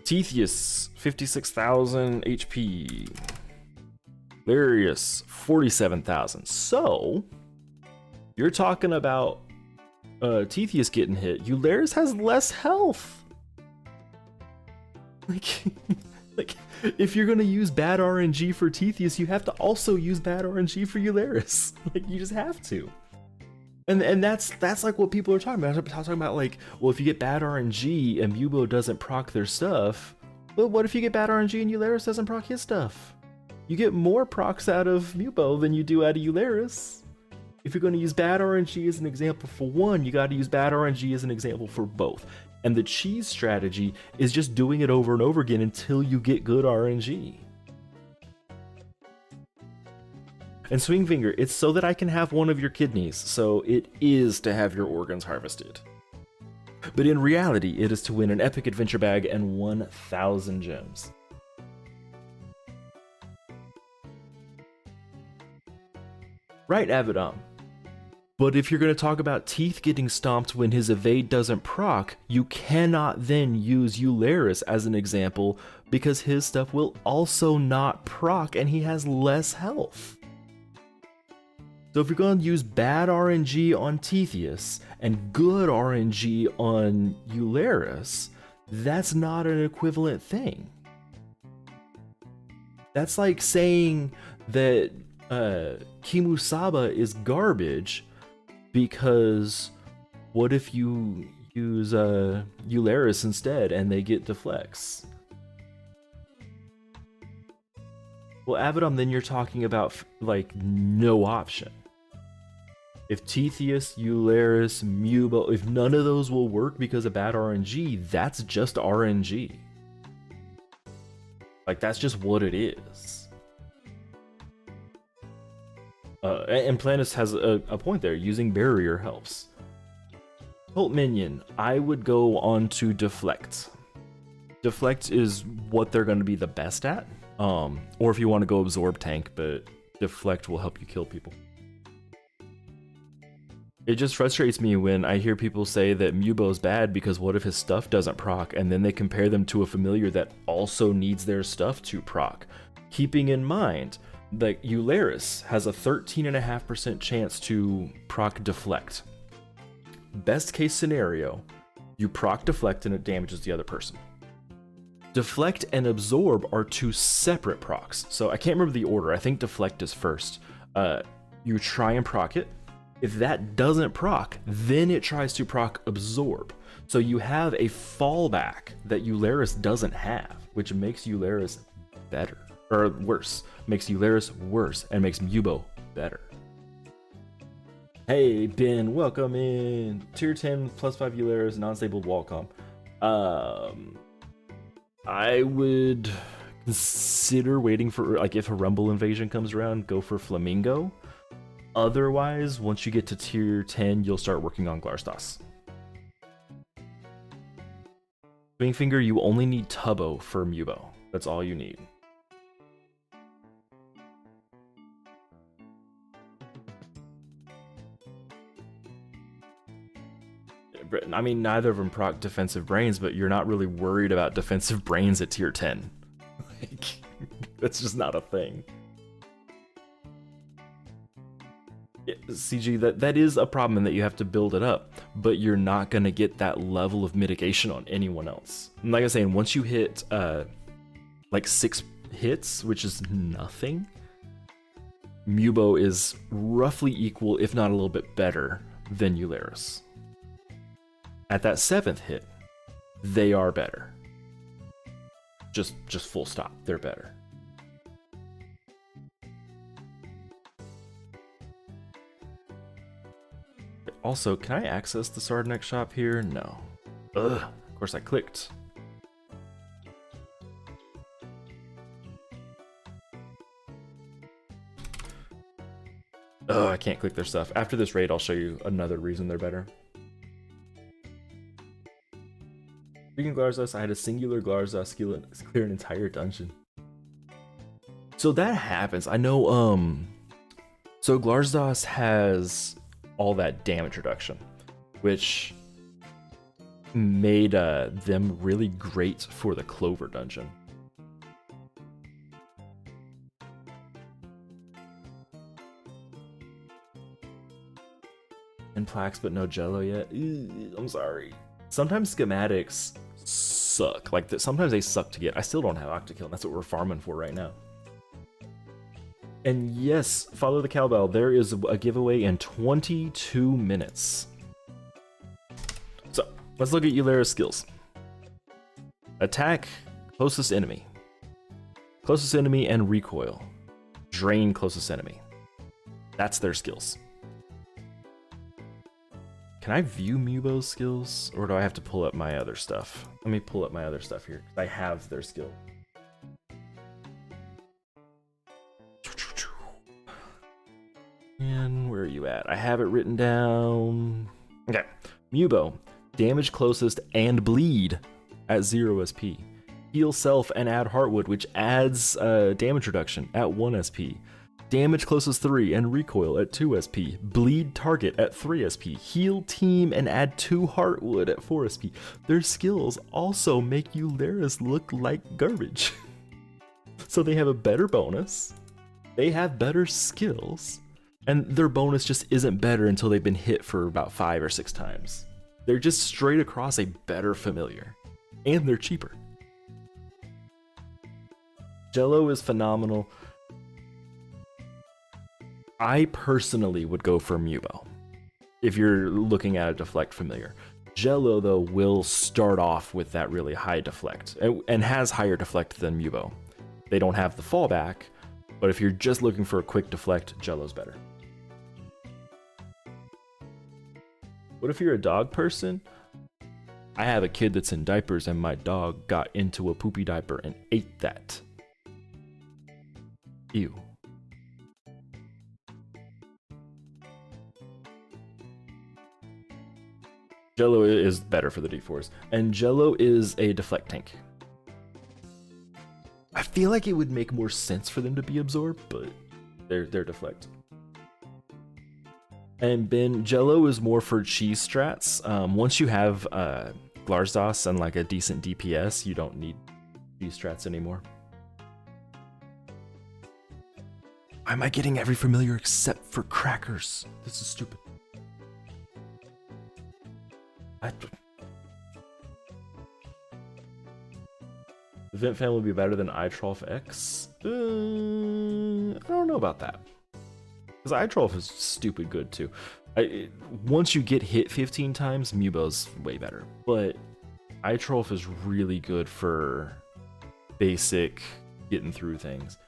Tetheus 56,000 HP, Larius 47,000. So you're talking about Tetheus getting hit. Eularis has less health. Like, if you're gonna use bad RNG for Tetheus, you have to also use bad RNG for Eularis. Like, you just have to. And that's like what people are talking about. I'm talking about like, well, if you get bad RNG and Mubo doesn't proc their stuff, well, what if you get bad RNG and Eularis doesn't proc his stuff? You get more procs out of Mubo than you do out of Eularis. If you're going to use bad RNG as an example for one, you got to use bad RNG as an example for both. And the cheese strategy is just doing it over and over again until you get good RNG. And Swing Finger, it's so that I can have one of your kidneys, so it is to have your organs harvested. But in reality, it is to win an epic adventure bag and 1,000 gems. Right, Avidom. But if you're going to talk about Teeth getting stomped when his evade doesn't proc, you cannot then use Eularis as an example because his stuff will also not proc and he has less health. So if you're going to use bad RNG on Tetheus and good RNG on Eularis, that's not an equivalent thing. That's like saying that Kimusaba is garbage because what if you use Eularis instead and they get deflects? Well, Avidom, then you're talking about like no option. If Tetheus, Eularis, Mubo, if none of those will work because of bad RNG, that's just RNG. Like, that's just what it is. And Planus has a point there. Using Barrier helps. Cult Minion, I would go on to Deflect. Deflect is what they're going to be the best at. Or if you want to go Absorb Tank, but Deflect will help you kill people. It just frustrates me when I hear people say that Mubo's bad because what if his stuff doesn't proc, and then they compare them to a familiar that also needs their stuff to proc. Keeping in mind that Eularis has a 13.5% chance to proc Deflect. Best case scenario, you proc Deflect and it damages the other person. Deflect and Absorb are 2 separate procs, so I can't remember the order. I think Deflect is first. You try and proc it. If that doesn't proc, then it tries to proc Absorb. So you have a fallback that Eularis doesn't have, which makes Eularis better, or worse. Makes Eularis worse and makes Mubo better. Hey Ben, welcome in. Tier 10 plus 5 Eularis, non-stable wall comp. I would consider waiting for, like, if a Rumble invasion comes around, go for Flamingo. Otherwise, once you get to tier 10, you'll start working on Glarstas. Swing Finger, you only need Tubbo for Mubo. That's all you need. I mean, neither of them proc defensive brains, but you're not really worried about defensive brains at tier 10. Like, that's just not a thing. CG, that is a problem in that you have to build it up, but you're not going to get that level of mitigation on anyone else. And like I was saying, once you hit like 6 hits, which is nothing, Mubo is roughly equal, if not a little bit better, than Eularis. At that 7th hit, they are better. Just full stop, they're better. Also, can I access the Sardonyx shop here? No. Ugh, of course I clicked. Ugh, I can't click their stuff. After this raid, I'll show you another reason they're better. Speaking of Glarzos, I had a singular Glarzos clear an entire dungeon. So that happens. I know, so Glarzos has all that damage reduction, which made them really great for the Clover dungeon. And Plaques, but no Jello yet. Ew, I'm sorry. Sometimes schematics suck. Like, sometimes they suck to get. I still don't have Octakill, and that's what we're farming for right now. And yes, follow the cowbell. There is a giveaway in 22 minutes. So, let's look at Eularis skills. Attack closest enemy. Closest enemy and recoil. Drain closest enemy. That's their skills. Can I view Mubo's skills, or do I have to pull up my other stuff? Let me pull up my other stuff here. I have their skill. And where are you at? I have it written down. Okay. Mubo, damage closest and bleed at 0 SP. Heal self and add Heartwood, which adds damage reduction at 1 SP. Damage closest 3 and recoil at 2 SP. Bleed target at 3 SP. Heal team and add 2 Heartwood at 4 SP. Their skills also make Eularis look like garbage. So they have a better bonus. They have better skills. And their bonus just isn't better until they've been hit for about 5 or 6 times. They're just straight across a better familiar. And they're cheaper. Jello is phenomenal. I personally would go for Mubo if you're looking at a deflect familiar. Jello, though, will start off with that really high deflect and has higher deflect than Mubo. They don't have the fallback, but if you're just looking for a quick deflect, Jello's better. What if you're a dog person? I have a kid that's in diapers and my dog got into a poopy diaper and ate that. Ew. Jello is better for the D4s, and Jello is a deflect tank. I feel like it would make more sense for them to be absorbed, but they're deflect. And Ben, Jello is more for cheese strats. Once you have Glarzos and like a decent DPS, you don't need cheese strats anymore. Why am I getting every familiar except for crackers? This is stupid. The Vent family would be better than iTrolf X? I don't know about that. Because iTrolf is stupid good too. Once you get hit 15 times, Mubo's way better. But iTrolf is really good for basic getting through things.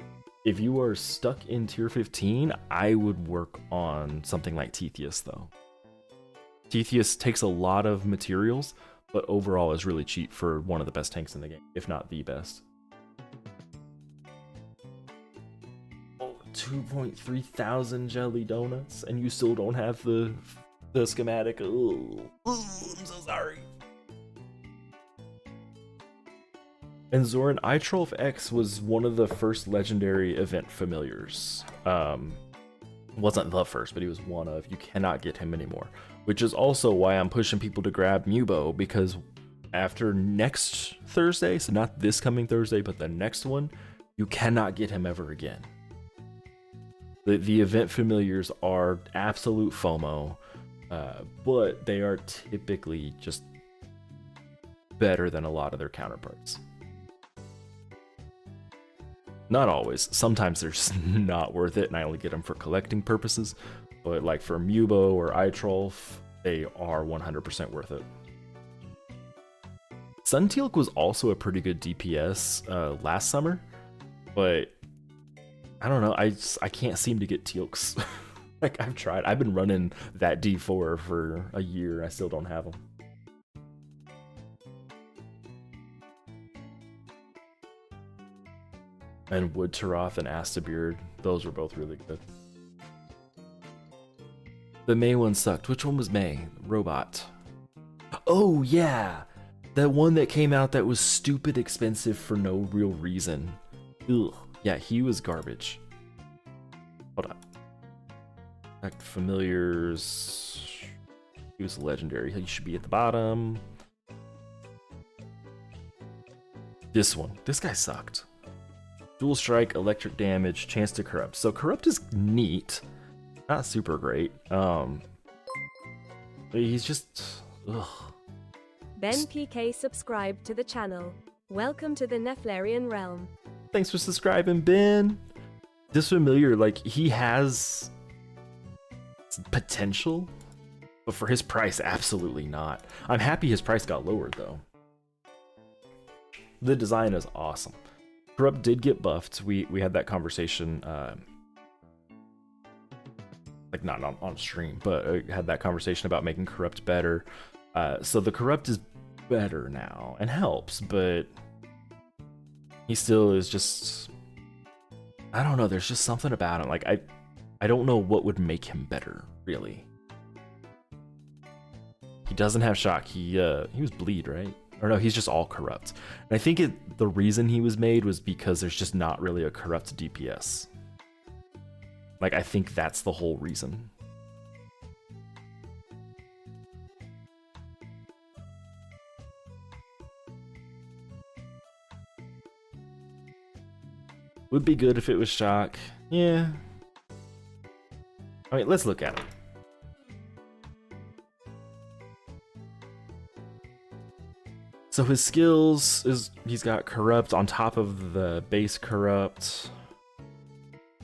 If you are stuck in tier 15, I would work on something like Tetheus though. Tetheus takes a lot of materials, but overall is really cheap for one of the best tanks in the game, if not the best. Oh, 2 2.3 thousand jelly donuts, and you still don't have the schematic. Oh, I'm so sorry. And Zoran, Itrolf X was one of the first legendary event familiars. Wasn't the first, but he was one of. You cannot get him anymore, which is also why I'm pushing people to grab Mubo, because after next Thursday, so not this coming Thursday, but the next one, you cannot get him ever again. The event familiars are absolute FOMO, but they are typically just better than a lot of their counterparts. Not always. Sometimes they're just not worth it, and I only get them for collecting purposes. But like for Mubo or Itrolf, they are 100% worth it. Suntealk was also a pretty good DPS last summer, but I don't know. I can't seem to get Tealks. Like I've tried. I've been running that D4 for a year. I still don't have them. And Wood Taroth and Astabeard, those were both really good. The May one sucked. Which one was May? Robot. Oh yeah, that one that came out that was stupid expensive for no real reason. Ugh. Yeah, he was garbage. Hold on. Act familiars. He was legendary. He should be at the bottom. This one. This guy sucked. Dual strike, electric damage, chance to corrupt. So corrupt is neat, not super great. He's just ugh. Ben PK subscribed to the channel. Welcome to the Neflarian realm. Thanks for subscribing, Ben. This familiar, like he has potential, but for his price, absolutely not. I'm happy his price got lowered though. The design is awesome. Corrupt did get buffed. We had that conversation, like not on stream, but had that conversation about making Corrupt better. So the Corrupt is better now and helps, but he still is just, I don't know. There's just something about him. Like I don't know what would make him better, really. He doesn't have shock. He was bleed, right? Or no, he's just all corrupt. And I think the reason he was made was because there's just not really a corrupt DPS. Like, I think that's the whole reason. Would be good if it was shock. Yeah. I mean, let's look at it. So his skills is he's got corrupt on top of the base corrupt.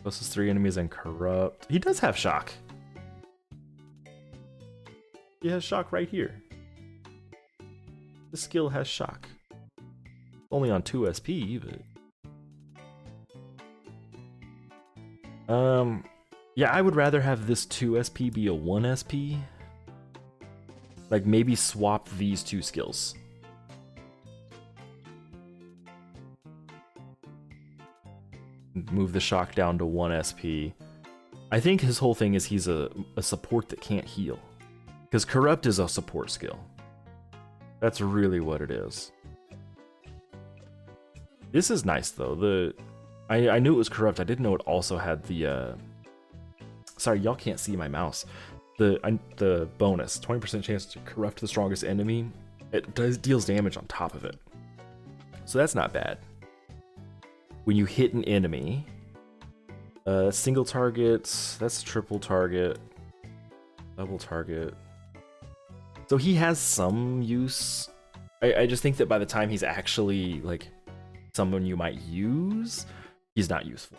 Closest 3 enemies and corrupt. He does have shock. He has shock right here. This skill has shock. Only on 2 SP, but yeah, I would rather have this 2 SP be a 1 SP. Like maybe swap these 2 skills. Move the shock down to 1 SP. I think his whole thing is he's a support that can't heal. Because corrupt is a support skill. That's really what it is. This is nice though. I knew it was corrupt. I didn't know it also had the sorry, y'all can't see my mouse. The bonus, 20% chance to corrupt the strongest enemy. It deals damage on top of it. So that's not bad. When you hit an enemy, single targets, that's triple target, double target. So he has some use. I just think that by the time he's actually like someone you might use, he's not useful.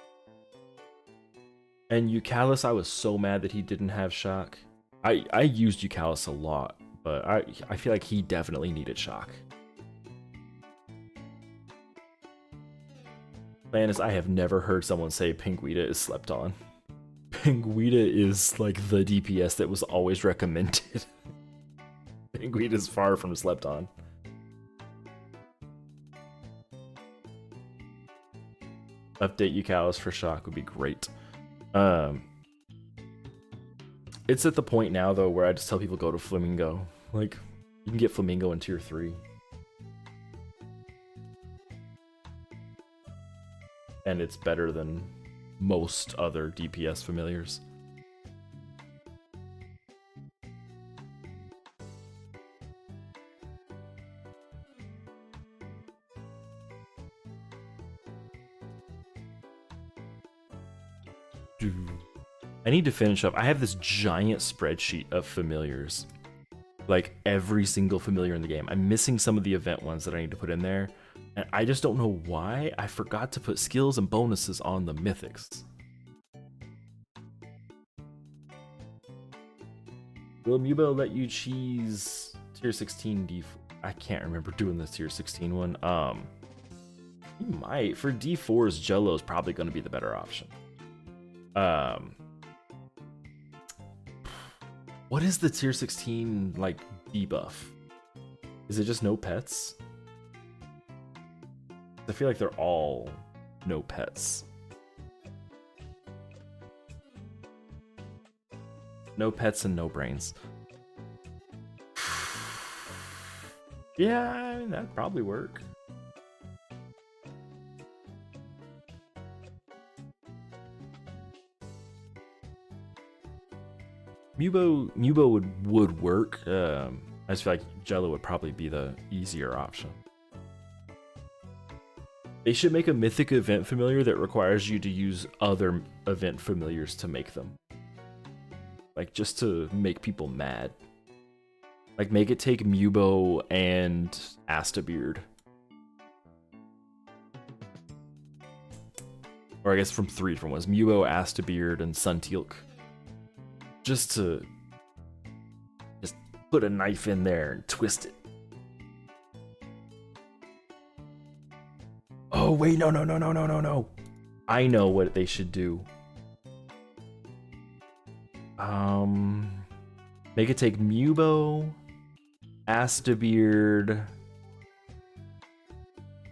And Eucalyptus, I was so mad that he didn't have shock. I used Eucalyptus a lot, but I feel like he definitely needed shock. Man, I have never heard someone say Pinguida is slept on. Pinguida is like the DPS that was always recommended. Pinguida is far from slept on. Update Eucalyptus for shock would be great. Um, it's at the point now though where I just tell people go to Flamingo. Like, you can get Flamingo in tier 3. And it's better than most other DPS familiars. I need to finish up. I have this giant spreadsheet of familiars. Like every single familiar in the game. I'm missing some of the event ones that I need to put in there. And I just don't know why I forgot to put skills and bonuses on the mythics. Will Mubo let you cheese tier 16 D4? I can't remember doing this tier 16 one. He might. For D4s, Jello is probably going to be the better option. What is the tier 16 like debuff? Is it just no pets? I feel like they're all no pets. No pets and no brains. Yeah, I mean, that'd probably work. Mubo would work. I just feel like Jello would probably be the easier option. They should make a mythic event familiar that requires you to use other event familiars to make them. Like, just to make people mad. Like, make it take Mubo and Astabeard. Or I guess from 3 different ones. Mubo, Astabeard, and Suntealk. Just put a knife in there and twist it. Oh, wait, no. I know what they should do. Make it take Mubo, Astabeard,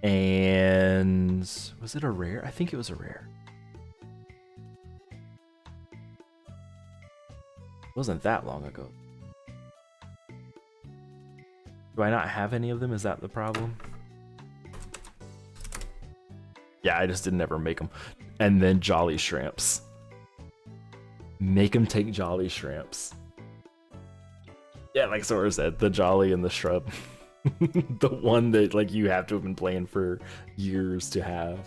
and was it a rare? I think it was a rare. It wasn't that long ago. Do I not have any of them? Is that the problem? Yeah, I just didn't ever make them. And then Jolly Shrimps. Make them take Jolly Shrimps. Yeah, like Sora said, the Jolly and the Shrub. The one that like you have to have been playing for years to have.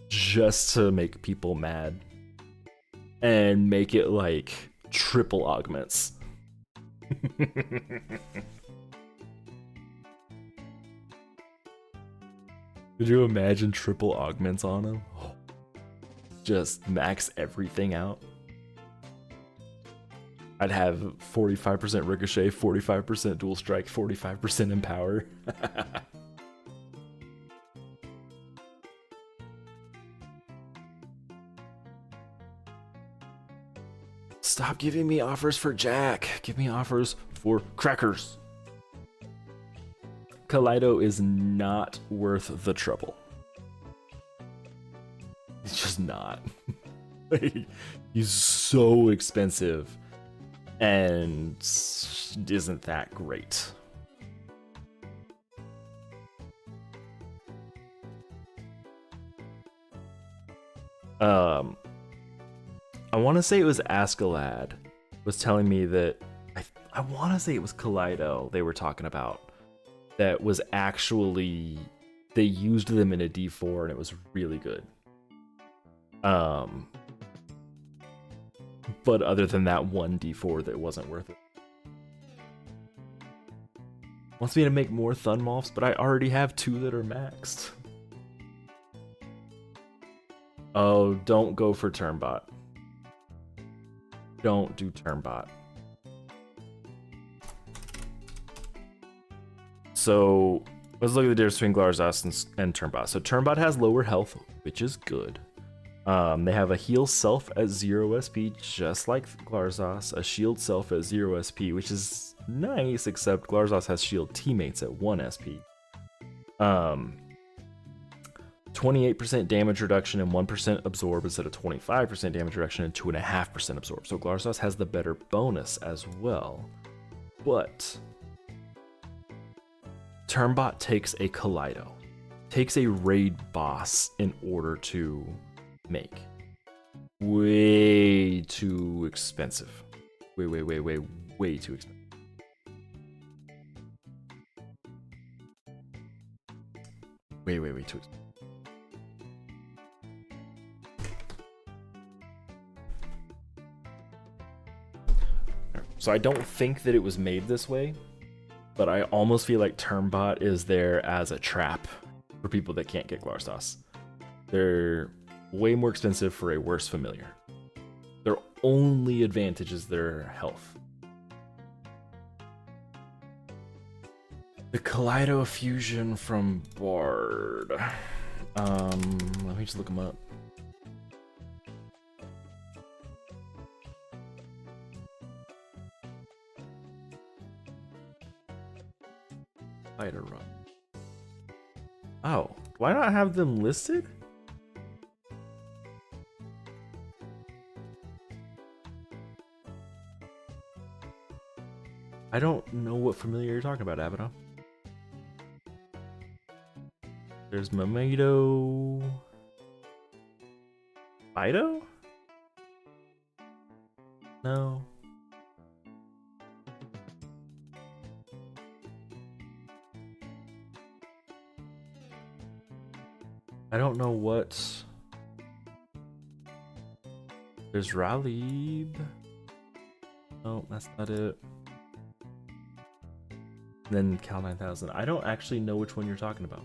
Just to make people mad. And make it like triple augments. Could you imagine triple augments on him? Just max everything out. I'd have 45% ricochet, 45% dual strike, 45% empower. Stop giving me offers for Jack. Give me offers for crackers. Kaleido is not worth the trouble. It's just not. He's so expensive and isn't that great. I want to say it was Askeladd was telling me that I want to say it was Kaleido they were talking about that was actually they used them in a D4 and it was really good. But other than that one D4 that wasn't worth it. Wants me to make more Thunmoths, but I already have 2 that are maxed. Oh, don't go for Turnbot. Don't do Turnbot. So let's look at the difference between Glarzos and Turnbot. So Turnbot has lower health, which is good. They have a heal self at 0 SP, just like Glarzos. A shield self at 0 SP, which is nice, except Glarzos has shield teammates at 1 SP. 28% damage reduction and 1% absorb instead of 25% damage reduction and 2.5% absorb. So Glarsos has the better bonus as well. But Turnbot takes a Kaleido, takes a raid boss in order to make. Way too expensive. Way too expensive. Way too expensive. So I don't think that it was made this way, but I almost feel like Turnbot is there as a trap for people that can't get Glarsos. They're way more expensive for a worse familiar. Their only advantage is their health. The Kaleido fusion from Bard. Let me just look them up. Kaleido run. Oh, why not have them listed? I don't know what familiar you're talking about, Abaddon. There's Mamedo. Fido? No. I don't know what. There's Ralib. No, that's not it. Then Cal 9000. I don't actually know which one you're talking about.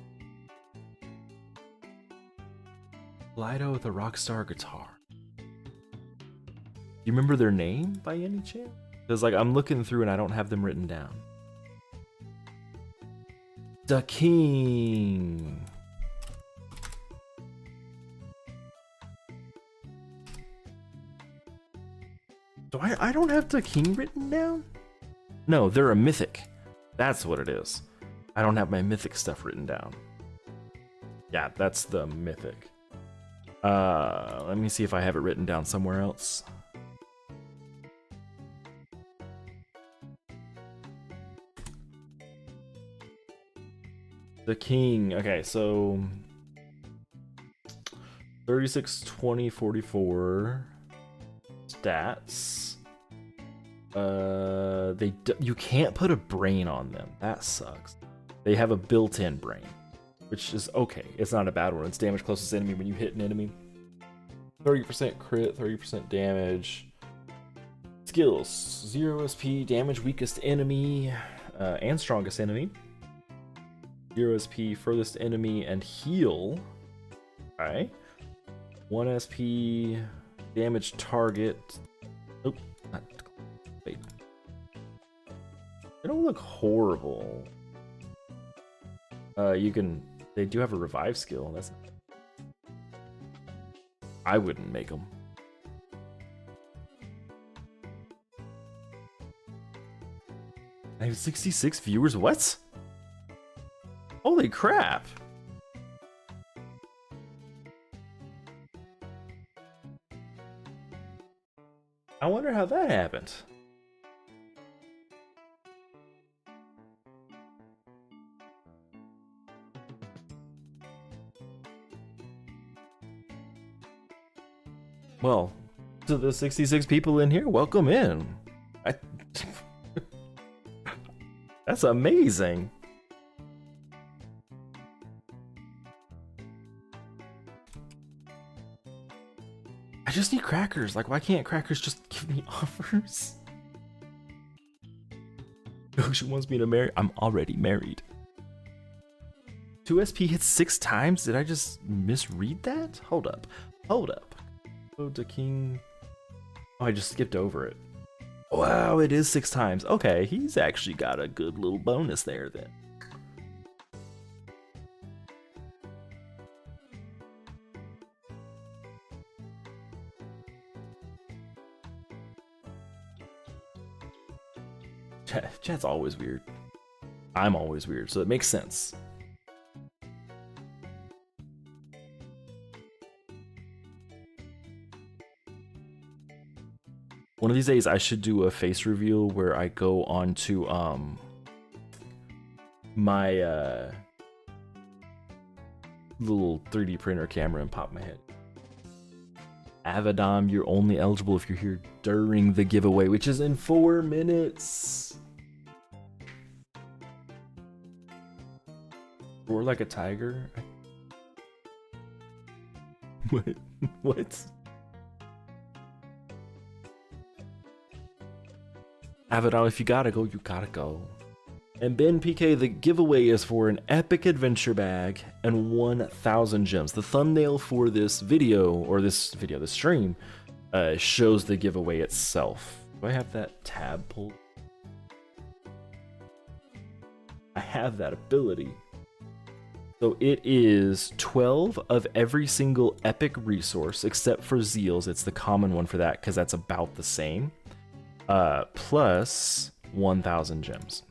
Lido with a Rockstar guitar. You remember their name by any chance? Because like I'm looking through and I don't have them written down. The King. So I don't have the King written down? No, they're a mythic. That's what it is. I don't have my mythic stuff written down. Yeah, that's the mythic. Let me see if I have it written down somewhere else. The King. Okay, so 36, 20, 44 stats. You can't put a brain on them. That sucks. They have a built-in brain, which is okay. It's not a bad one. It's damage closest enemy when you hit an enemy. 30% crit, 30% damage. Skills: 0 SP, damage weakest enemy and strongest enemy. 0 SP, furthest enemy, and heal. Okay. 1 SP, damage target. Nope. Wait. They don't look horrible. They do have a revive skill. That's. I wouldn't make them. I have 66 viewers. What? Holy crap! I wonder how that happened. Well, to the 66 people in here, welcome in. That's amazing. I just need crackers. Like, why can't crackers just give me offers? Oh, she wants me to marry. I'm already married. 2 SP hits 6 times? Did I just misread that? Hold up. Hold up. Go to King. Oh, I just skipped over it. Wow, it is 6 times. Okay, he's actually got a good little bonus there then. Chat's always weird. I'm always weird, so it makes sense. One of these days I should do a face reveal where I go on to my little 3D printer camera and pop my head. Avidom, you're only eligible if you're here during the giveaway, which is in 4 minutes. Roar like a tiger? What? What? Avidom, if you gotta go, you gotta go. And Ben PK, the giveaway is for an epic adventure bag and 1,000 gems. The thumbnail for this video, or this stream, shows the giveaway itself. Do I have that tab pulled? I have that ability. So it is 12 of every single epic resource, except for Zeals. It's the common one for that, because that's about the same. Plus 1,000 gems.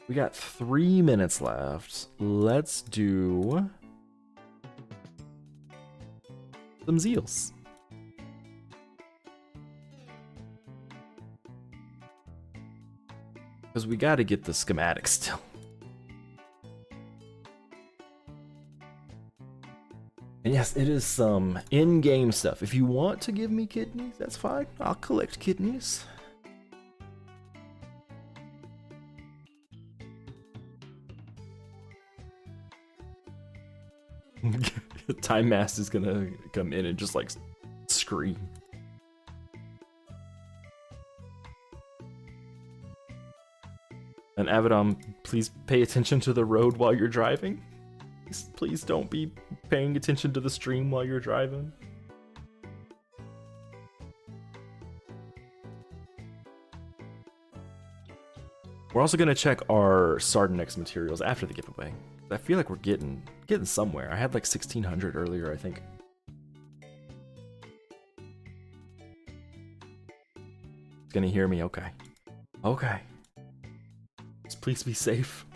We got 3 minutes left. Let's do some Zeals. Because we got to get the schematics still. And yes, it is some in-game stuff. If you want to give me kidneys, that's fine. I'll collect kidneys. Time Mask is gonna come in and just like scream. And Avidom, please pay attention to the road while you're driving. Please don't be paying attention to the stream while you're driving. We're also gonna check our Sardinex materials after the giveaway. I feel like we're getting somewhere. I had like 1,600 earlier, I think. It's gonna hear me, okay. Okay. Just please be safe.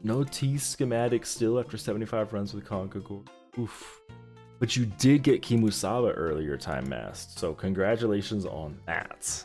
No T schematic still after 75 runs with Conquagor. Oof. But you did get Kimusaba earlier, Time Masked, so congratulations on that.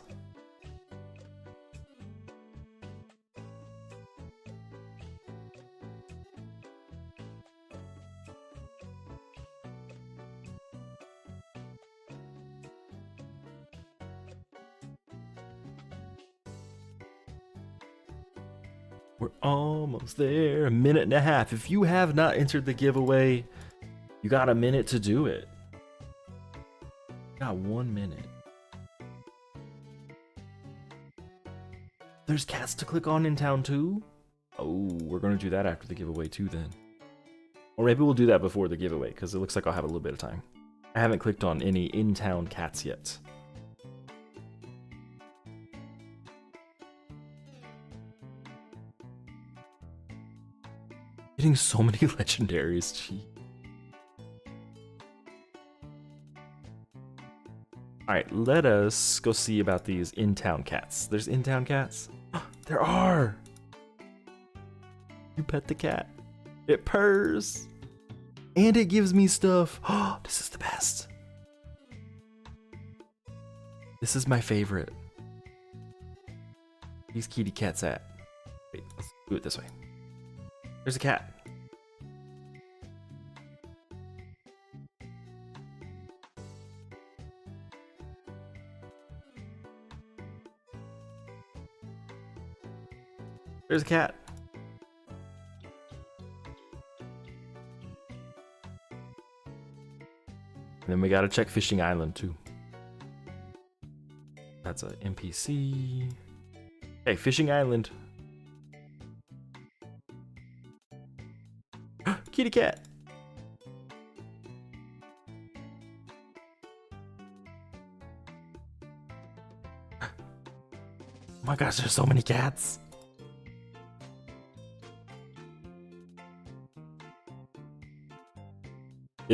We're almost there. 1.5 minutes. If you have not entered the giveaway, you got a minute to do it. You got 1 minute. There's cats to click on in town too? Oh, we're gonna do that after the giveaway too then. Or maybe we'll do that before the giveaway, because it looks like I'll have a little bit of time. I haven't clicked on any in-town cats yet. Getting so many legendaries, gee. Alright, let us go see about these in-town cats. There's in-town cats? There are! You pet the cat. It purrs! And it gives me stuff. Oh, this is the best. This is my favorite. These kitty cats at. Wait, let's do it this way. There's a cat. There's a cat. And then we gotta check Fishing Island too. That's a NPC. Hey, Fishing Island. Kitty cat. Oh my gosh, there's so many cats.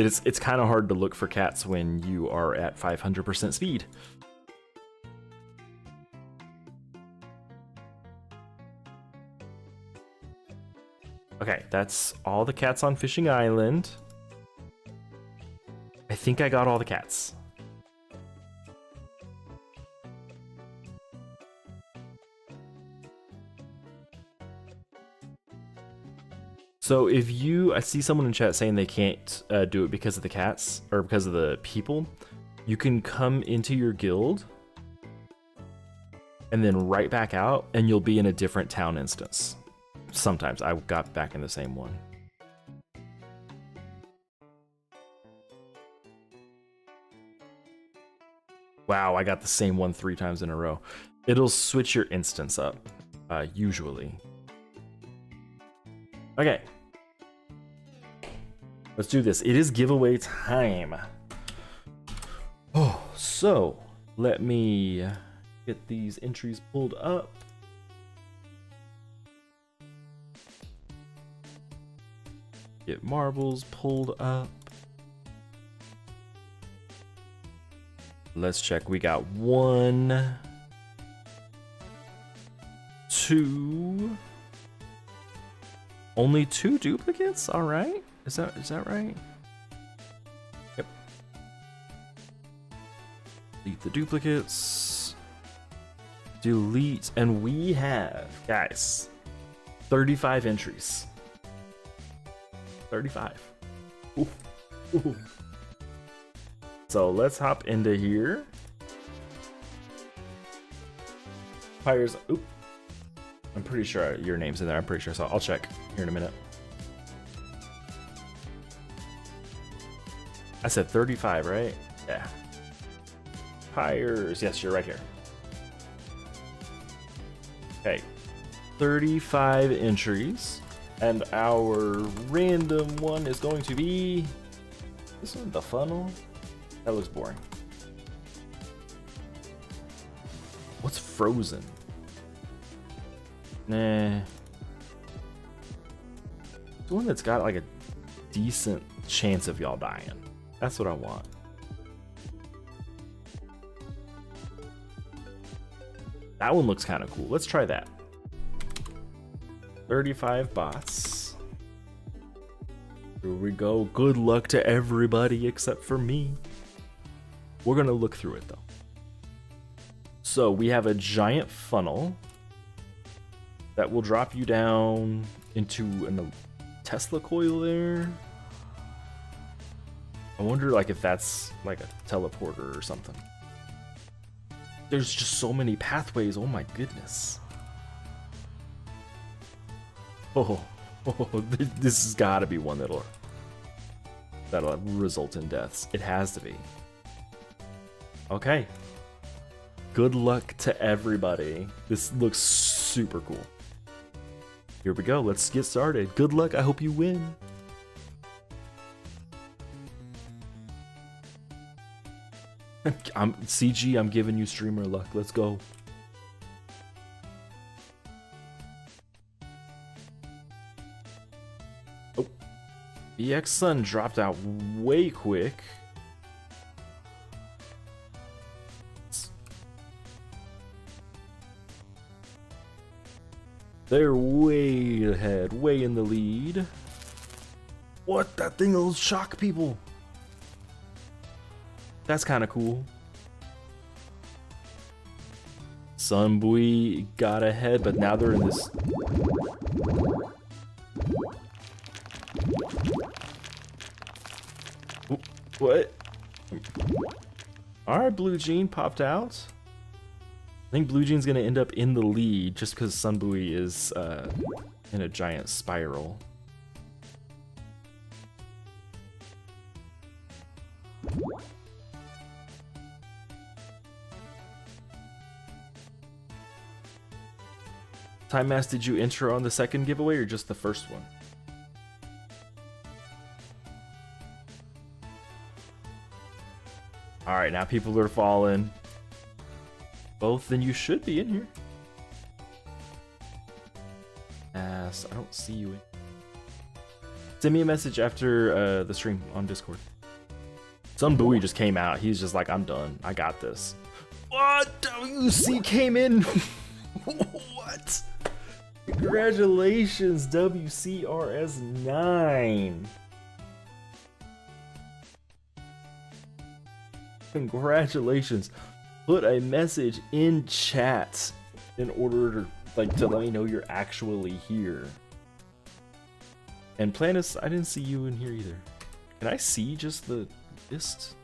It's kind of hard to look for cats when you are at 500% speed. Okay, that's all the cats on Fishing Island. I think I got all the cats. So if I see someone in chat saying they can't do it because of the cats or because of the people, you can come into your guild and then right back out and you'll be in a different town instance. Sometimes I got back in the same one. Wow, I got the same one 3 times in a row. It'll switch your instance up, usually. Okay. Let's do this. It is giveaway time. Oh, so let me get these entries pulled up. Get marbles pulled up. Let's check. We got 1, 2. Only 2 duplicates? All right. Is that right? Yep. Delete the duplicates. Delete, and we have, guys, 35 entries. 35. Ooh. Ooh. So let's hop into here. Fires. Oop. I'm pretty sure your name's in there. I'm pretty sure. So I'll check here in a minute. I said 35, right? Yeah. Fires. Yes, you're right here. Okay. 35 entries. And our random one is going to be this one, the funnel. That looks boring. What's frozen? Nah. The one that's got like a decent chance of y'all dying. That's what I want. That one looks kind of cool. Let's try that. 35 bots. Here we go. Good luck to everybody except for me. We're gonna look through it though. So we have a giant funnel that will drop you down into a Tesla coil there. I wonder like if that's like a teleporter or something. There's just so many pathways. Oh my goodness. Oh, this has got to be one that'll result in deaths. It has to be. Okay. Good luck to everybody. This looks super cool. Here we go. Let's get started. Good luck. I hope you win. CG, I'm giving you streamer luck. Let's go. Oh. BX Sun dropped out way quick. They're way ahead, way in the lead. What? That thing will shock people. That's kind of cool. Sunbui got ahead, but now they're in this. What? Alright, Blue Jean popped out. I think Blue Jean's gonna end up in the lead just because Sunbui is in a giant spiral. Time Mass, did you enter on the second giveaway or just the first one? Alright, now people are falling. Both, then you should be in here. I don't see you in. Send me a message after the stream on Discord. Some buoy just came out. He's just like, I'm done. I got this. What? WC came in. What? Congratulations, WCRS9. Congratulations. Put a message in chat in order to let me know you're actually here. And Planus, I didn't see you in here either. Can I see just the list?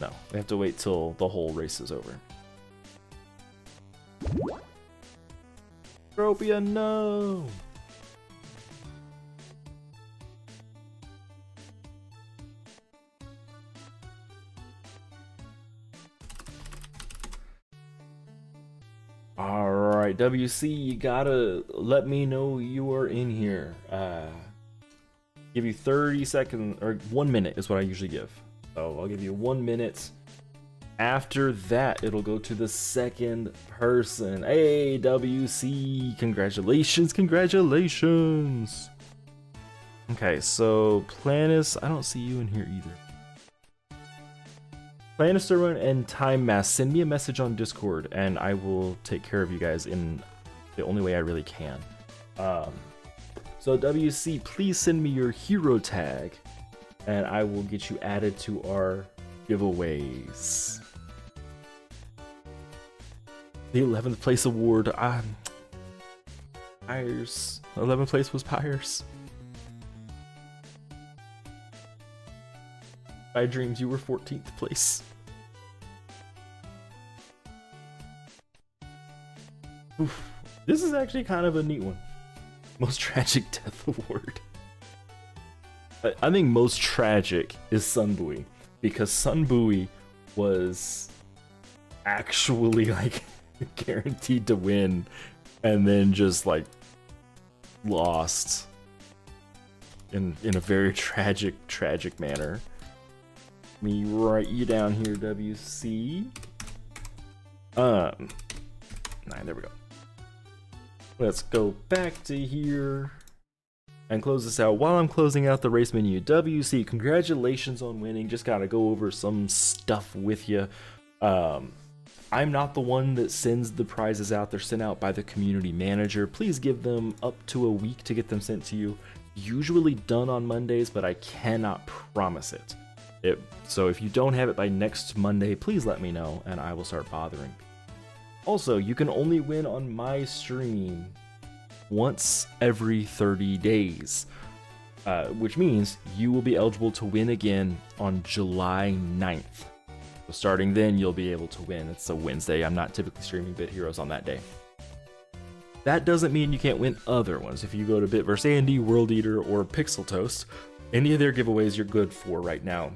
No, we have to wait till the whole race is over. Tropia, no! Alright, WC, you gotta let me know you are in here. Give you 30 seconds, or 1 minute is what I usually give. So I'll give you 1 minute. After that, it'll go to the second person. Hey, WC, congratulations, congratulations. Okay, so Planus, I don't see you in here either. Planus and Time Mass, send me a message on Discord and I will take care of you guys in the only way I really can. So WC, please send me your hero tag and I will get you added to our giveaways. The 11th place award, Pyres. 11th place was Pyres. My dreams, you were 14th place. Oof. This is actually kind of a neat one. Most tragic death award. I think most tragic is Sunbuoy, because Sunbuoy was actually like guaranteed to win and then just like lost in a very tragic manner. Let me write you down here, WC. 9, there we go. Let's go back to here and close this out. While I'm closing out the race menu, WC, congratulations on winning. Just gotta go over some stuff with you. I'm not the one that sends the prizes out. They're sent out by the community manager. Please give them up to a week to get them sent to you. Usually done on Mondays, but I cannot promise it. So if you don't have it by next Monday, please let me know and I will start bothering people. Also, you can only win on my stream once every 30 days, which means you will be eligible to win again on July 9th. So starting then, you'll be able to win. It's a Wednesday. I'm not typically streaming Bit Heroes on that day. That doesn't mean you can't win other ones. If you go to Bit vs. Andy, World Eater, or Pixel Toast, any of their giveaways you're good for right now.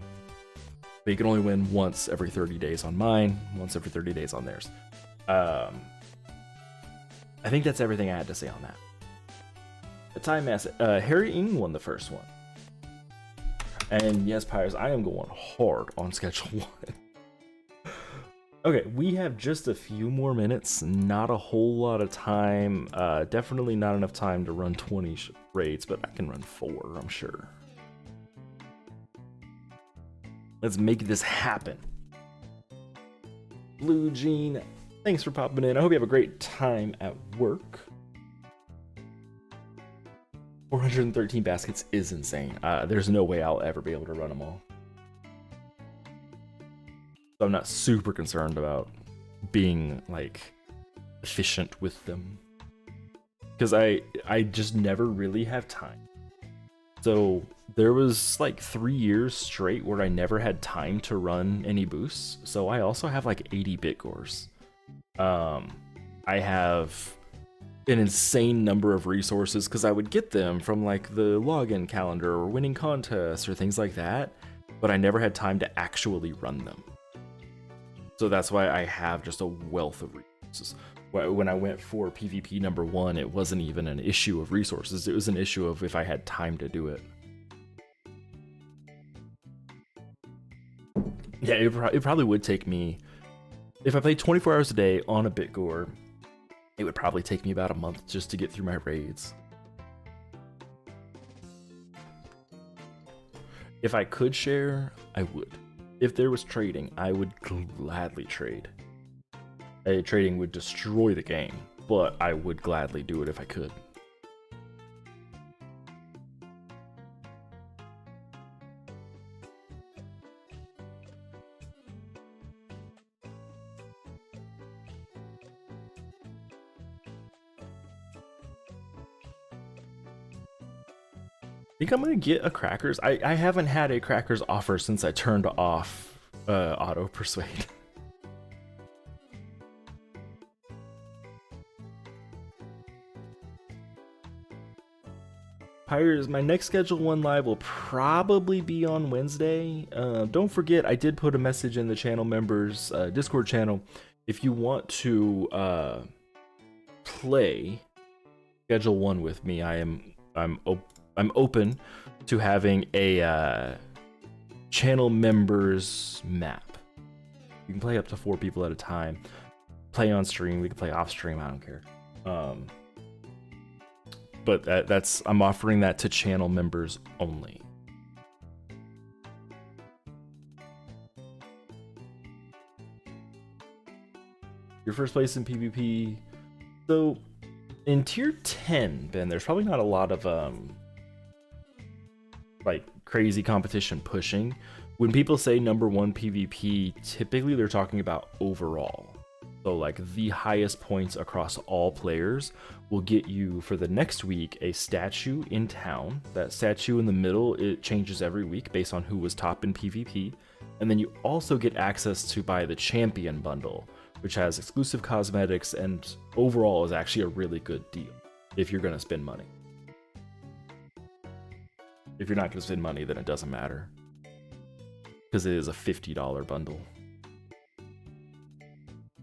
But you can only win once every 30 days on mine, once every 30 days on theirs. I think that's everything I had to say on that. The Time Mass, Harry Ng won the first one. And yes, Pyres, I am going hard on Schedule 1. Okay, we have just a few more minutes, not a whole lot of time. Definitely not enough time to run 20 raids, but I can run 4, I'm sure. Let's make this happen. Blue Jean, thanks for popping in. I hope you have a great time at work. 413 baskets is insane. There's no way I'll ever be able to run them all. So I'm not super concerned about being like efficient with them, because I just never really have time. So there was like 3 years straight where I never had time to run any boosts. So I also have like 80 Bitgores. I have an insane number of resources because I would get them from like the login calendar or winning contests or things like that, but I never had time to actually run them. So that's why I have just a wealth of resources. When I went for PvP number 1, it wasn't even an issue of resources. It was an issue of if I had time to do it. Yeah, it probably would take me, if I played 24 hours a day on a Bitgore, it would probably take me about a month just to get through my raids. If I could share, I would. If there was trading, I would gladly trade. Trading would destroy the game, but I would gladly do it if I could. I think I'm gonna get a Crackers. I haven't had a Crackers offer since I turned off auto persuade. Pirates, my next scheduled one live will probably be on Wednesday. Don't forget, I did put a message in the channel members Discord channel. If you want to play schedule one with me, I'm open to having a channel members map. You can play up to 4 people at a time. Play on stream. We can play off stream. I don't care. But that's I'm offering that to channel members only. Your first place in PvP. So in tier 10, Ben, there's probably not a lot of like crazy competition pushing. When people say number 1 PvP, typically they're talking about overall. So like the highest points across all players will get you for the next week a statue in town. That statue in the middle, it changes every week based on who was top in PvP. And then you also get access to buy the champion bundle, which has exclusive cosmetics and overall is actually a really good deal if you're gonna spend money. If you're not gonna spend money, then it doesn't matter, because it is a $50 bundle.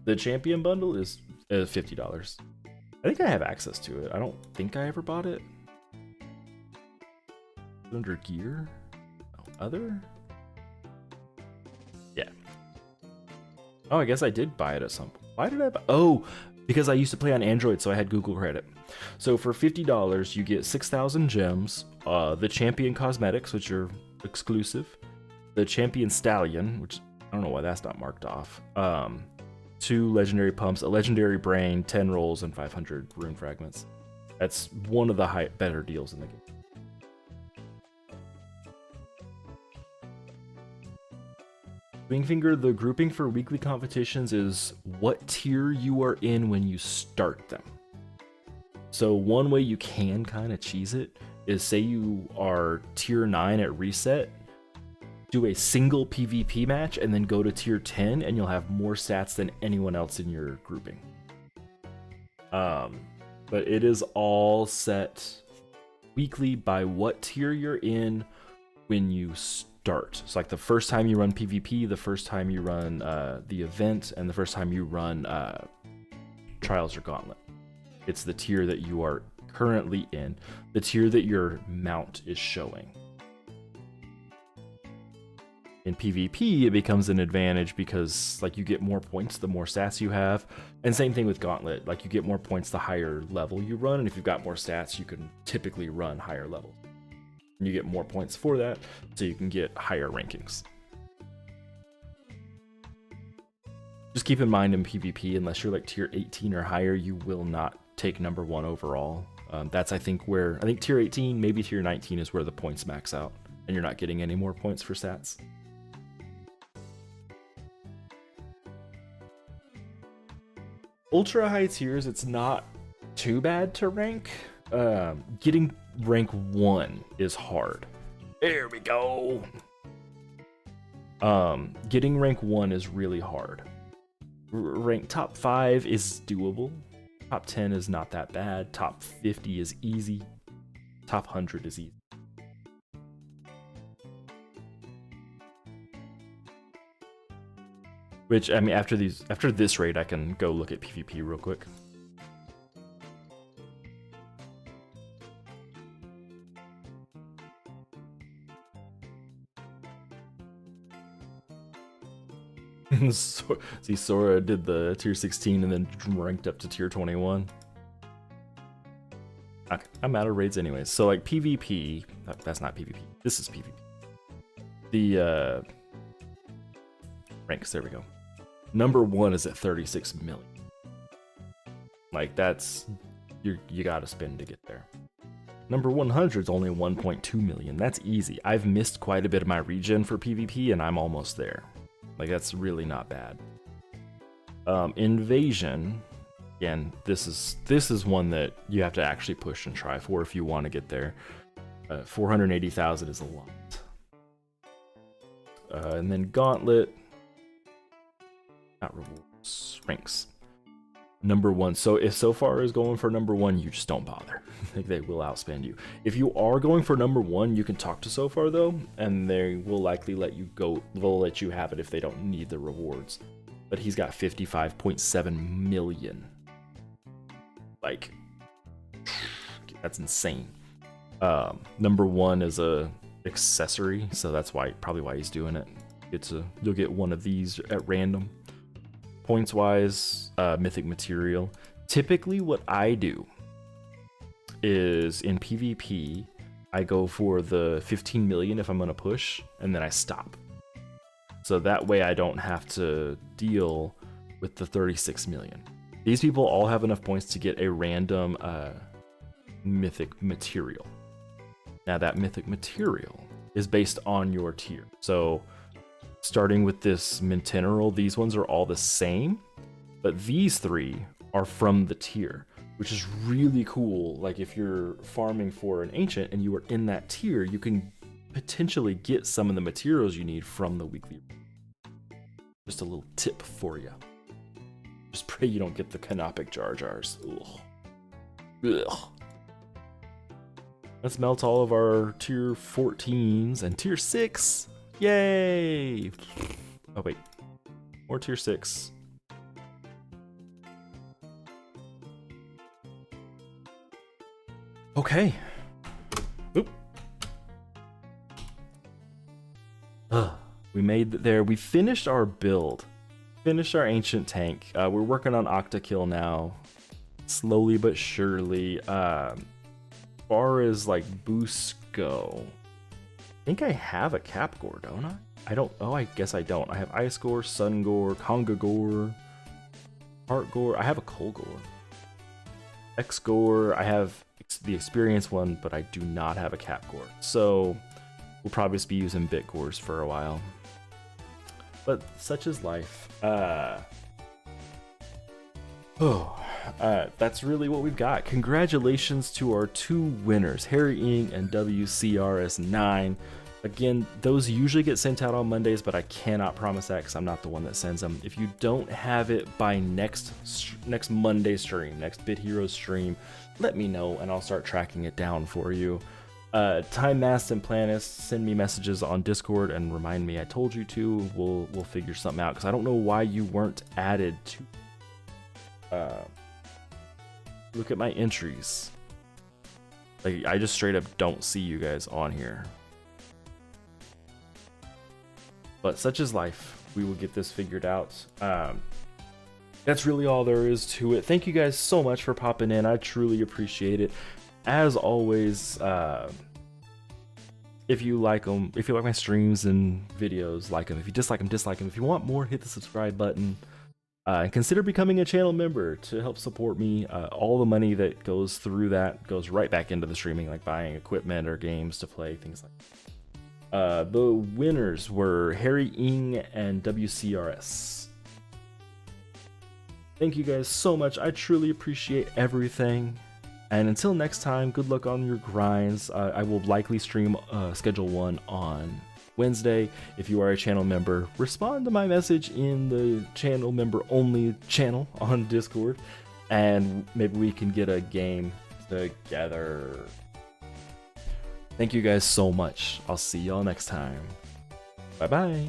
The champion bundle is $50. I think I have access to it. I don't think I ever bought it. Under gear? Oh, other? Yeah. Oh, I guess I did buy it at some point. Why did I buy? Oh, because I used to play on Android, so I had Google credit. So for $50, you get 6,000 gems, the champion cosmetics, which are exclusive, the champion stallion, which I don't know why that's not marked off, 2 legendary pumps, a legendary brain, 10 rolls, and 500 rune fragments. That's one of the better deals in the game. Wingfinger, the grouping for weekly competitions is what tier you are in when you start them. So one way you can kind of cheese it is, say you are tier 9 at reset, do a single PvP match and then go to tier 10 and you'll have more stats than anyone else in your grouping. But it is all set weekly by what tier you're in when you start. So like the first time you run PvP, the first time you run the event, and the first time you run Trials or Gauntlet. It's the tier that you are currently in, the tier that your mount is showing. In PvP, it becomes an advantage because like you get more points the more stats you have, and same thing with Gauntlet. Like you get more points the higher level you run, and if you've got more stats, you can typically run higher levels. And you get more points for that, so you can get higher rankings. Just keep in mind in PvP, unless you're like tier 18 or higher, you will not take number 1 overall. That's I think tier 18, maybe tier 19 is where the points max out, and you're not getting any more points for stats. Ultra high tiers, it's not too bad to rank. Getting rank 1 is hard. There we go. Getting rank 1 is really hard. Rank top 5 is doable. Top 10 is not that bad. Top 50 is easy. Top 100 is easy. Which, I mean, after this raid, I can go look at PvP real quick. See, Sora did the tier 16 and then ranked up to tier 21. Okay, I'm out of raids anyways. So like PvP, that's not PvP. This is PvP. the ranks. There we go. Number 1 is at 36 million. Like that's you got to spend to get there. Number 100 is only 1.2 million. That's easy. I've missed quite a bit of my regen for PvP, and I'm almost there. Like that's really not bad. Invasion. Again, this is one that you have to actually push and try for if you want to get there. 480,000 is a lot. And then Gauntlet. Not rewards. Ranks. Number 1. So if so far is going for number 1, you just don't bother. Like they will outspend you. If you are going for number 1, you can talk to so far though, and they will likely let you go. They'll let you have it if they don't need the rewards. But he's got 55.7 million. Like that's insane. Number 1 is a accessory, so that's probably why he's doing it. You'll get one of these at random. Points wise, mythic material. Typically what I do is in PvP, I go for the 15 million if I'm gonna push, and then I stop. So that way I don't have to deal with the 36 million. These people all have enough points to get a random mythic material. Now that mythic material is based on your tier. So starting with this Mintineral, these ones are all the same, but these 3 are from the tier, which is really cool. Like if you're farming for an ancient and you are in that tier, you can potentially get some of the materials you need from the weekly. Just a little tip for you. Just pray you don't get the canopic Jar Jars. Ugh. Ugh. Let's melt all of our tier 14s and tier 6. Yay! Oh wait, more tier 6. Okay. Oop. We made it there. We finished our build. Finished our ancient tank. We're working on Octakill now. Slowly but surely. Far as like boosts go, I think I have a Cap Gore, don't I? I don't. Oh, I guess I don't. I have Ice Gore, Sun Gore, Conga Gore, Heart Gore. I have a Coal Gore. X Gore. I have the experience one, but I do not have a Cap Gore. So we'll probably just be using Bit Gores for a while. But such is life. That's really what we've got. Congratulations to our 2 winners, Harry Ing and WCRS9. Again, those usually get sent out on Mondays, but I cannot promise that because I'm not the one that sends them. If you don't have it by next Monday stream, next Bit Heroes stream, let me know and I'll start tracking it down for you. Time Mast and Planis, send me messages on Discord and remind me I told you to. We'll figure something out because I don't know why you weren't added to. Look at my entries. Like I just straight up don't see you guys on here. But such is life. We will get this figured out. That's really all there is to it. Thank you guys so much for popping in. I truly appreciate it. As always, if you like them, if you like my streams and videos, like them. If you dislike them, dislike them. If you want more, hit the subscribe button. And consider becoming a channel member to help support me. All the money that goes through that goes right back into the streaming, like buying equipment or games to play, things like that. The winners were Harry Ing and WCRS. Thank you guys so much. I truly appreciate everything. And until next time, good luck on your grinds. I will likely stream Schedule 1 on Wednesday. If you are a channel member, respond to my message in the channel member only channel on Discord, and maybe we can get a game together. Thank you guys so much. I'll see y'all next time. Bye bye.